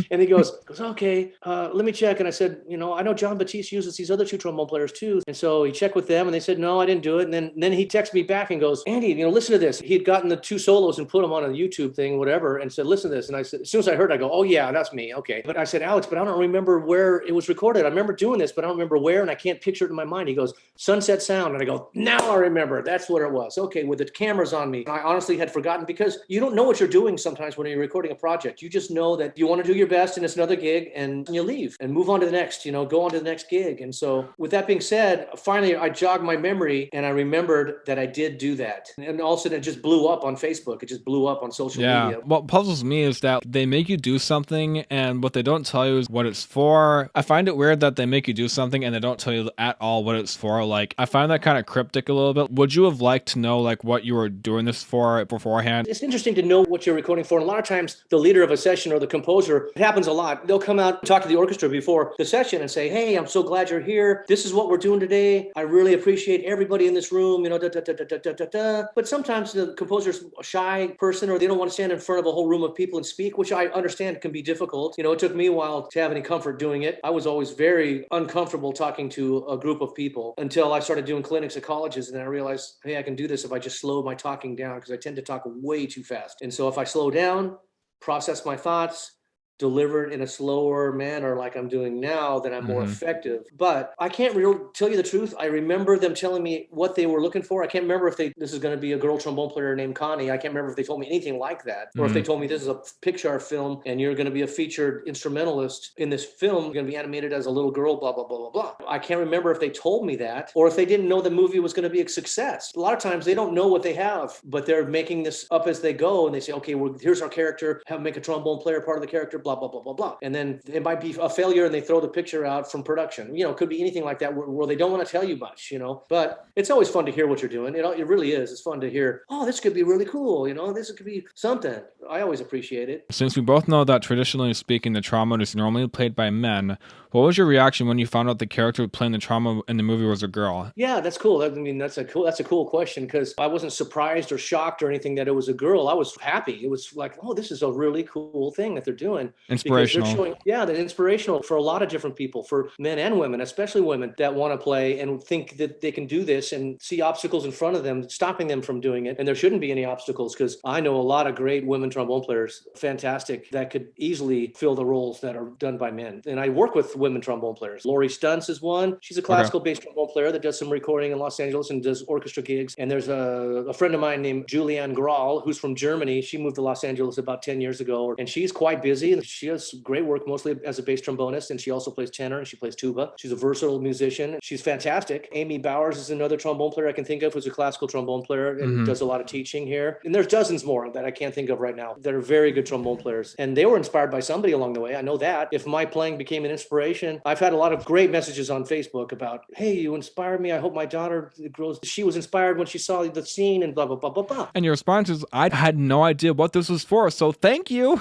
And he goes, okay, let me check. And I said, I know John Batiste uses these other 2 trombone players too. And so he checked with them and they said, no, I didn't do it. And then he texted me back and goes, Andy, listen to this. He had gotten the 2 solos and put them on a YouTube thing, whatever, and said, listen to this. And I said, as soon as I heard it, I go, oh yeah, that's me. Okay. But I said, Alex, but I don't remember where it was recorded. I remember doing this, but I don't remember where. And I can't picture it in my mind. He goes, Sunset Sound. And I go, now I remember. That's what it was. Okay. With the cameras on me. I honestly had forgotten because you don't know what you're doing sometimes when you're recording a project. You just know that you want to do your best and it's another gig and you leave and move on to the next, go on to the next gig. And so with that being said, finally I jogged my memory and I remembered that I did do that. And all of a sudden it just blew up on Facebook. It just blew up on social media. What puzzles me is that they make you do something and what they don't tell you is what it's for. I find it weird that they make you do something and they don't tell you at all what it's for. Like, I find that kind of cryptic a little bit. Would you have liked to know what you were doing this for beforehand? It's interesting to know what you're recording for. And a lot of times the leader of a session or the composer, it happens a lot. They'll come out and talk to the orchestra before the session and say, hey, I'm so glad you're here. This is what we're doing today. I really appreciate everybody in this room, you know, da, da, da, da, da, da, da, da. But sometimes the composer's a shy person, or they don't want to stand in front of a whole room of people and speak, which I understand can be difficult. You know, it took me a while to have any comfort doing it. I was always very uncomfortable talking to a group of people until I started doing clinics at colleges. And then I realized, hey, I can do this if I just slow my talking down, because I tend to talk way too fast. And so if I slow down, process my thoughts, deliver it in a slower manner like I'm doing now, then I'm more effective. But I can't really tell you the truth. I remember them telling me what they were looking for. I can't remember if this is going to be a girl trombone player named Connie. I can't remember if they told me anything like that, or if they told me this is a Pixar film and you're going to be a featured instrumentalist in this film, you're going to be animated as a little girl, blah, blah, blah, blah, blah. I can't remember if they told me that, or if they didn't know the movie was going to be a success. A lot of times they don't know what they have, but they're making this up as they go, and they say, okay, well, here's our character, make a trombone player part of the character, blah, blah, blah, blah, blah. And then it might be a failure and they throw the picture out from production. You know, it could be anything like that where they don't want to tell you much, you know. But it's always fun to hear what you're doing. It really is. It's fun to hear, oh, this could be really cool, you know, this could be something. I always appreciate it. Since we both know that traditionally speaking, the trombone is normally played by men, what was your reaction when you found out the character playing the trombone in the movie was a girl? Yeah, that's cool. I mean, that's a cool question, because I wasn't surprised or shocked or anything that it was a girl. I was happy. It was like, oh, this is a really cool thing that they're doing. Inspirational. They're inspirational for a lot of different people, for men and women, especially women that want to play and think that they can do this and see obstacles in front of them, stopping them from doing it. And there shouldn't be any obstacles, because I know a lot of great women trombone players, fantastic, that could easily fill the roles that are done by men. And I work with women trombone players. Lori Stuntz is one. She's a classical bass trombone player that does some recording in Los Angeles and does orchestra gigs. And there's a friend of mine named Julianne Grahl, who's from Germany. She moved to Los Angeles about 10 years ago, and she's quite busy. She does great work, mostly as a bass trombonist, and she also plays tenor and she plays tuba. She's a versatile musician. She's fantastic. Amy Bowers is another trombone player I can think of, who's a classical trombone player and does a lot of teaching here. And there's dozens more that I can't think of right now that are very good trombone players. And they were inspired by somebody along the way. I know that. If my playing became an inspiration, I've had a lot of great messages on Facebook about, hey, you inspired me. I hope my daughter grows. She was inspired when she saw the scene and blah, blah, blah, blah, blah. And your response is, I had no idea what this was for, so thank you.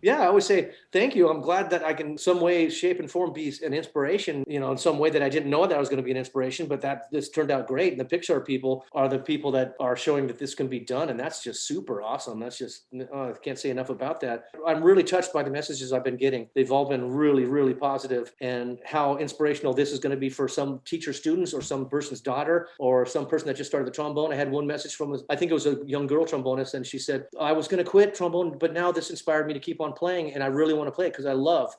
Yeah, I always say, thank you. I'm glad that I can in some way, shape, and form be an inspiration, you know, in some way that I didn't know that I was going to be an inspiration, but that this turned out great. And the Pixar people are the people that are showing that this can be done. And that's just super awesome. That's just, I can't say enough about that. I'm really touched by the messages I've been getting. They've all been really, really positive, and how inspirational this is going to be for some teacher students or some person's daughter or some person that just started the trombone. I had one message from, I think it was a young girl trombonist, and she said, I was going to quit trombone, but now this inspired me to keep on playing, and I really want to play it because I love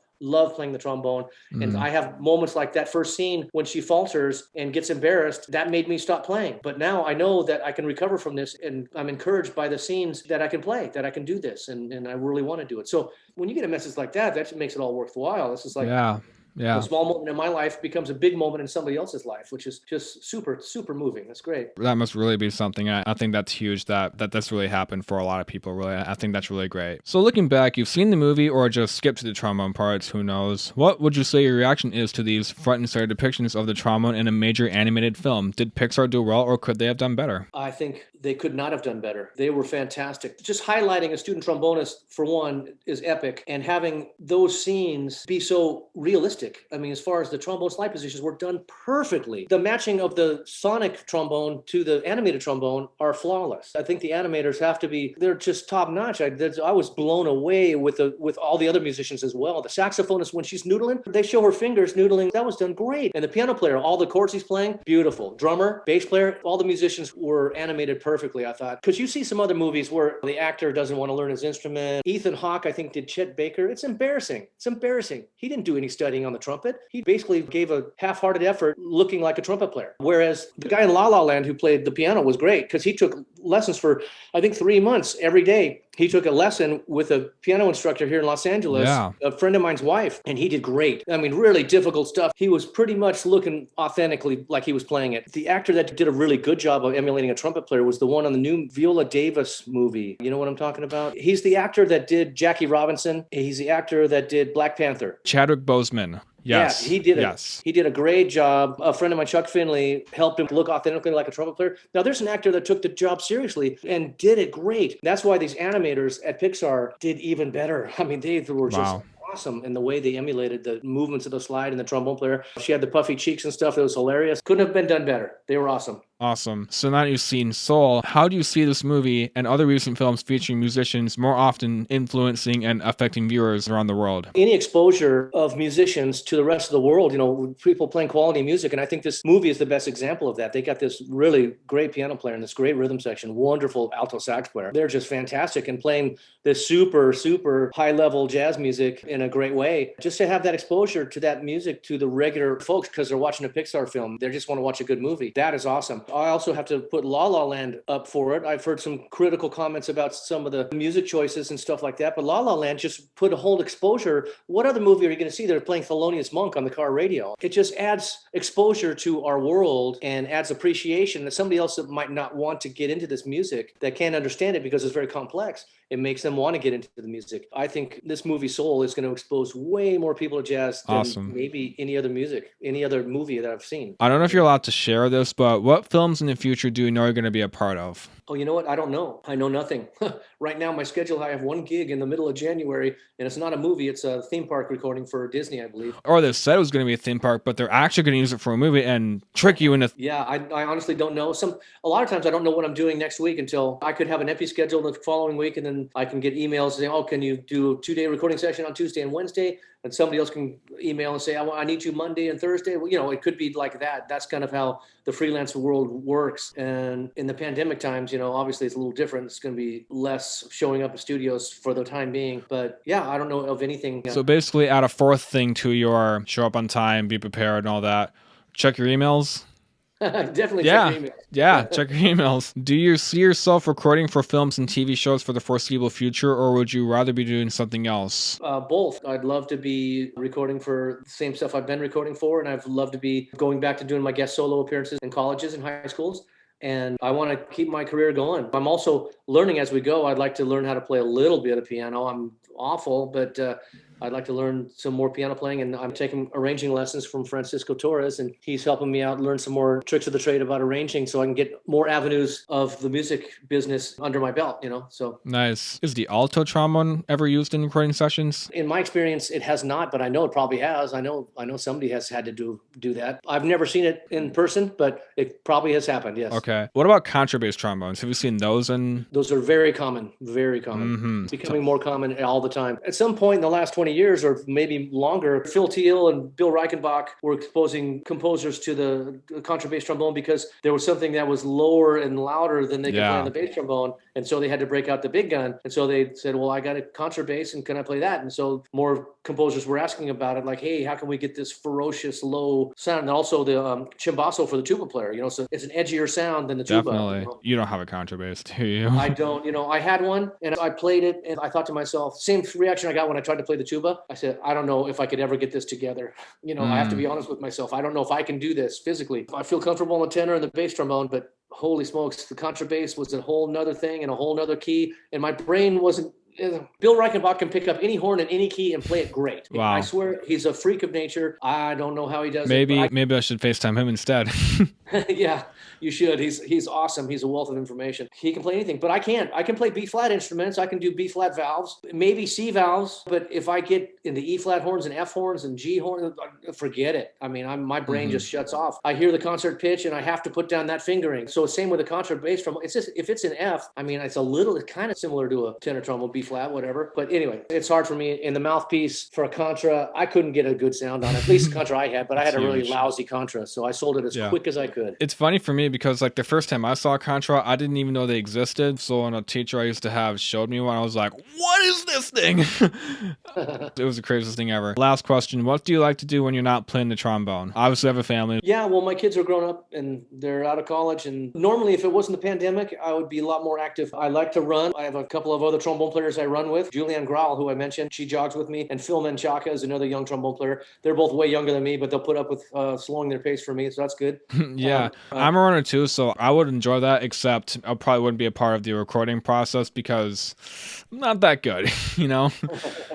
playing the trombone. And I have moments like that first scene when she falters and gets embarrassed, that made me stop playing. But now I know that I can recover from this, and I'm encouraged by the scenes that I can play, that I can do this, and I really want to do it. So when you get a message like that, that makes it all worthwhile. This is like, yeah. A small moment in my life becomes a big moment in somebody else's life, which is just super, super moving. That's great. That must really be something. I think that's huge that this really happened for a lot of people. Really, I think that's really great. So looking back, you've seen the movie or just skipped to the trombone parts, who knows? What would you say your reaction is to these front and center depictions of the trombone in a major animated film? Did Pixar do well, or could they have done better? I think they could not have done better. They were fantastic. Just highlighting a student trombonist, for one, is epic. And having those scenes be so realistic. I mean, as far as the trombone slide positions were done perfectly. The matching of the sonic trombone to the animated trombone are flawless. I think the animators have to be, they're just top notch. I was blown away with all the other musicians as well. The saxophonist, when she's noodling, they show her fingers noodling. That was done great. And the piano player, all the chords he's playing, beautiful. Drummer, bass player, all the musicians were animated perfectly, I thought. Because you see some other movies where the actor doesn't want to learn his instrument. Ethan Hawke, I think, did Chet Baker. It's embarrassing. It's embarrassing. He didn't do any studying on the trumpet. He basically gave a half-hearted effort looking like a trumpet player. Whereas the guy in La La Land who played the piano was great, because he took lessons for, I think, 3 months every day. He took a lesson with a piano instructor here in Los Angeles, a friend of mine's wife, and he did great. I mean, really difficult stuff. He was pretty much looking authentically like he was playing it. The actor that did a really good job of emulating a trumpet player was the one on the new Viola Davis movie. You know what I'm talking about? He's the actor that did Jackie Robinson. He's the actor that did Black Panther. Chadwick Boseman. Yes. Yeah, he did Yes. he did a great job. A friend of mine, Chuck Finley, helped him look authentically like a trumpet player. Now, there's an actor that took the job seriously and did it great. That's why these animators at Pixar did even better. I mean, they were just Wow. awesome in the way they emulated the movements of the slide and the trombone player. She had the puffy cheeks and stuff. It was hilarious. Couldn't have been done better. They were awesome. Awesome. So now you've seen Soul. How do you see this movie and other recent films featuring musicians more often influencing and affecting viewers around the world? Any exposure of musicians to the rest of the world, people playing quality music. And I think this movie is the best example of that. They got this really great piano player and this great rhythm section, wonderful alto sax player. They're just fantastic and playing this super, super high level jazz music in a great way. Just to have that exposure to that music to the regular folks because they're watching a Pixar film. They just want to watch a good movie. That is awesome. I also have to put La La Land up for it. I've heard some critical comments about some of the music choices and stuff like that, but La La Land just put a whole exposure. What other movie are you going to see? They're playing Thelonious Monk on the car radio. It just adds exposure to our world and adds appreciation that somebody else that might not want to get into this music that can't understand it because it's very complex. It makes them want to get into the music. I think this movie Soul is going to expose way more people to jazz than maybe any other movie that I've seen. I don't know if you're allowed to share this, but what films in the future do you know you're going to be a part of? Oh, you know what? I don't know. I know nothing. Right now, my schedule, I have one gig in the middle of January, and it's not a movie. It's a theme park recording for Disney, I believe. Or they said it was going to be a theme park, but they're actually going to use it for a movie and trick you into... Yeah, I honestly don't know. A lot of times I don't know what I'm doing next week until I could have an empty schedule the following week, and then I can get emails saying, oh, can you do a 2-day recording session on Tuesday and Wednesday? And somebody else can email and say, I need you Monday and Thursday. Well, it could be like that. That's kind of how the freelance world works. And in the pandemic times, obviously it's a little different. It's going to be less showing up at studios for the time being. But yeah, I don't know of anything. So basically add a fourth thing to your show up on time, be prepared and all that. Check your emails. Definitely Yeah. check your emails. Yeah, check your emails. Do you see yourself recording for films and TV shows for the foreseeable future, or would you rather be doing something else? Both. I'd love to be recording for the same stuff I've been recording for, and I'd love to be going back to doing my guest solo appearances in colleges and high schools. And I want to keep my career going. I'm also learning as we go. I'd like to learn how to play a little bit of piano. I'm awful, but I'd like to learn some more piano playing, and I'm taking arranging lessons from Francisco Torres, and he's helping me out learn some more tricks of the trade about arranging so I can get more avenues of the music business under my belt, so. Nice. Is the alto trombone ever used in recording sessions? In my experience, it has not, but I know it probably has. I know somebody has had to do that. I've never seen it in person, but it probably has happened, yes. Okay. What about contrabass trombones? Have you seen those in... Those are very common, becoming more common all the time. At some point in the last 20 years or maybe longer, Phil Teal and Bill Reichenbach were exposing composers to the contrabass trombone because there was something that was lower and louder than they could play on the bass trombone. And so they had to break out the big gun. And so they said, well, I got a contrabass and can I play that? And so more composers were asking about it, like, hey, how can we get this ferocious low sound? And also the chimbasso for the tuba player, so it's an edgier sound than the tuba. Definitely. You don't have a contrabass, do you? I don't. I had one and I played it and I thought to myself, same reaction I got when I tried to play the tuba. I said, I don't know if I could ever get this together. I have to be honest with myself. I don't know if I can do this physically. I feel comfortable on the tenor and the bass trombone, but holy smokes, the contrabass was a whole nother thing and a whole nother key. And my brain wasn't. Bill Reichenbach can pick up any horn in any key and play it great. Wow. I swear he's a freak of nature. I don't know how he does maybe, it. Maybe I should FaceTime him instead. Yeah, you should. He's awesome. He's a wealth of information. He can play anything, but I can't. I can play B-flat instruments. I can do B-flat valves, maybe C valves. But if I get into E-flat horns and F horns and G horns, forget it. I mean, my brain just shuts off. I hear the concert pitch and I have to put down that fingering. So same with the contrabass trombone. It's just, if it's an F, I mean, it's kind of similar to a tenor trombone, B-flat, whatever. But anyway, it's hard for me. In the mouthpiece for a contra, I couldn't get a good sound on it. At least the contra I had, but I had a really lousy contra. So I sold it as quick as I could. It's funny for me because like the first time I saw Contra, I didn't even know they existed. So when a teacher I used to have showed me one, I was like, what is this thing? It was the craziest thing ever. Last question. What do you like to do when you're not playing the trombone? Obviously I have a family. Yeah, well, my kids are grown up and they're out of college. And normally if it wasn't the pandemic, I would be a lot more active. I like to run. I have a couple of other trombone players I run with. Julianne Grawl, who I mentioned, she jogs with me. And Phil Menchaca is another young trombone player. They're both way younger than me, but they'll put up with slowing their pace for me. So that's good. Yeah, I'm a runner too, so I would enjoy that, except I probably wouldn't be a part of the recording process because I'm not that good,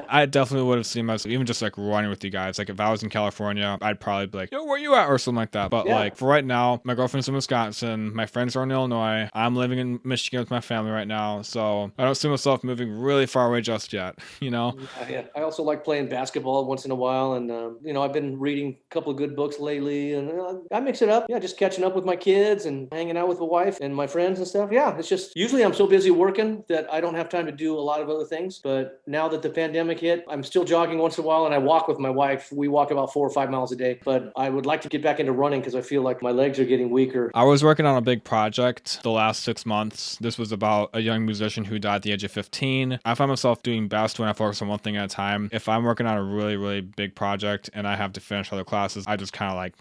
I definitely would have seen myself even just like running with you guys. Like if I was in California, I'd probably be like, yo, where you at? Or something like that. But Yeah. like for right now, my girlfriend's in Wisconsin. My friends are in Illinois. I'm living in Michigan with my family right now. So I don't see myself moving really far away just yet, you know? Yeah. I also like playing basketball once in a while. And, I've been reading a couple of good books lately and I mix it up. Yeah. Just catching up with my kids and hanging out with my wife and my friends and stuff. Yeah. It's just usually I'm so busy working that I don't have time to do a lot of other things. But now that the pandemic hit, I'm still jogging once in a while and I walk with my wife. We walk about 4 or 5 miles a day. But I would like to get back into running because I feel like my legs are getting weaker. I was working on a big project the last 6 months. This was about a young musician who died at the age of 15. I find myself doing best when I focus on one thing at a time. If I'm working on a really, really big project and I have to finish other classes, I just kind of like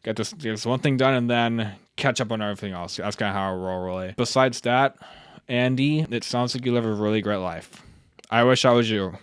get this one thing done and then catch up on everything else. That's kind of how I roll, really. Besides that, Andy, it sounds like you live a really great life. I wish I was you.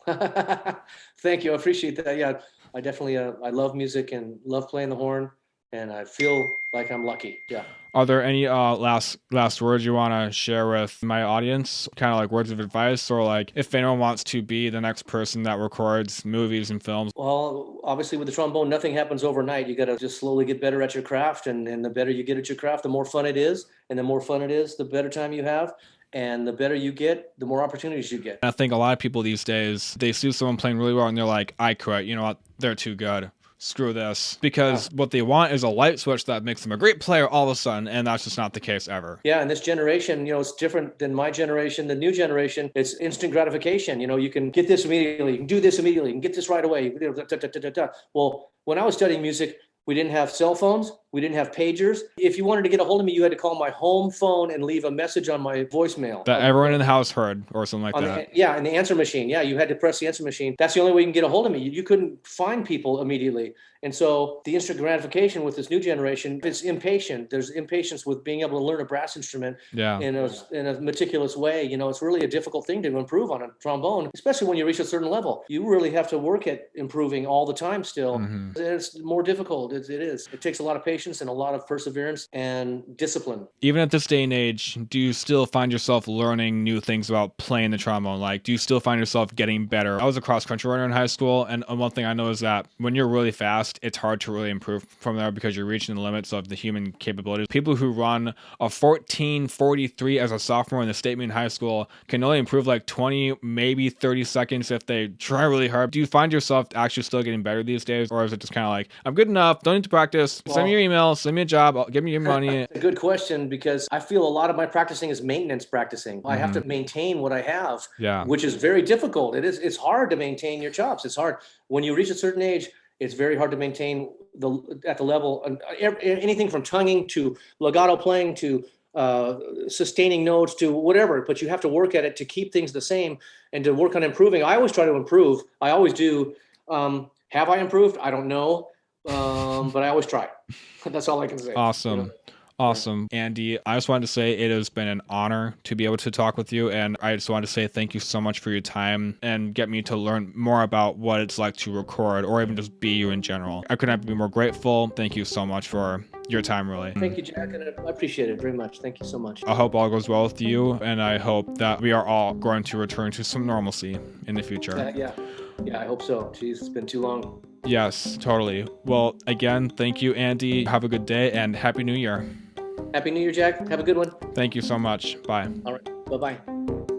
Thank you. I appreciate that. Yeah, I definitely, I love music and love playing the horn and I feel like I'm lucky. Yeah. Are there any last words you want to share with my audience? Kind of like words of advice, or like if anyone wants to be the next person that records movies and films? Well, obviously with the trombone, nothing happens overnight. You got to just slowly get better at your craft. And the better you get at your craft, the more fun it is. And the more fun it is, the better time you have. And the better you get, the more opportunities you get. I think a lot of people these days, they see someone playing really well and they're like, I quit. You know what? They're too good. Screw this. Because what they want is a light switch that makes them a great player all of a sudden, and that's just not the case ever. Yeah, and this generation, it's different than my generation. The new generation, it's instant gratification. You can get this immediately, you can do this immediately, you can get this right away. Well, when I was studying music, we didn't have cell phones. We didn't have pagers. If you wanted to get a hold of me, you had to call my home phone and leave a message on my voicemail. That everyone in the house heard or something like that. And the answer machine. Yeah, you had to press the answer machine. That's the only way you can get a hold of me. You couldn't find people immediately. And so the instant gratification with this new generation, it's impatient. There's impatience with being able to learn a brass instrument in a meticulous way. It's really a difficult thing to improve on a trombone, especially when you reach a certain level. You really have to work at improving all the time still. Mm-hmm. It's more difficult. It is. It takes a lot of patience and a lot of perseverance and discipline. Even at this day and age, do you still find yourself learning new things about playing the trombone? Like, do you still find yourself getting better? I was a cross-country runner in high school, and one thing I know is that when you're really fast, it's hard to really improve from there because you're reaching the limits of the human capabilities. People who run a 14:43 as a sophomore in the state meet in high school can only improve like 20, maybe 30 seconds if they try really hard. Do you find yourself actually still getting better these days, or is it just kind of like, I'm good enough, don't need to practice, send me your email, send me a job, give me your money? It's a good question because I feel a lot of my practicing is maintenance practicing. I have to maintain what I have, which is very difficult. It's hard to maintain your chops. It's hard. When you reach a certain age, it's very hard to maintain at the level, anything from tonguing to legato playing to sustaining notes to whatever, but you have to work at it to keep things the same and to work on improving. I always try to improve. I always do. Have I improved? I don't know. But I always try. That's all I can say. Awesome. Awesome. Andy, I just wanted to say it has been an honor to be able to talk with you. And I just wanted to say thank you so much for your time and get me to learn more about what it's like to record or even just be you in general. I couldn't be more grateful. Thank you so much for your time, really. Thank you, Jack. And I appreciate it very much. Thank you so much. I hope all goes well with you. And I hope that we are all going to return to some normalcy in the future. Yeah, I hope so. Jeez, it's been too long. Yes, totally. Well, again, thank you, Andy. Have a good day and Happy New Year. Happy New Year, Jack. Have a good one. Thank you so much. Bye. All right. Bye-bye.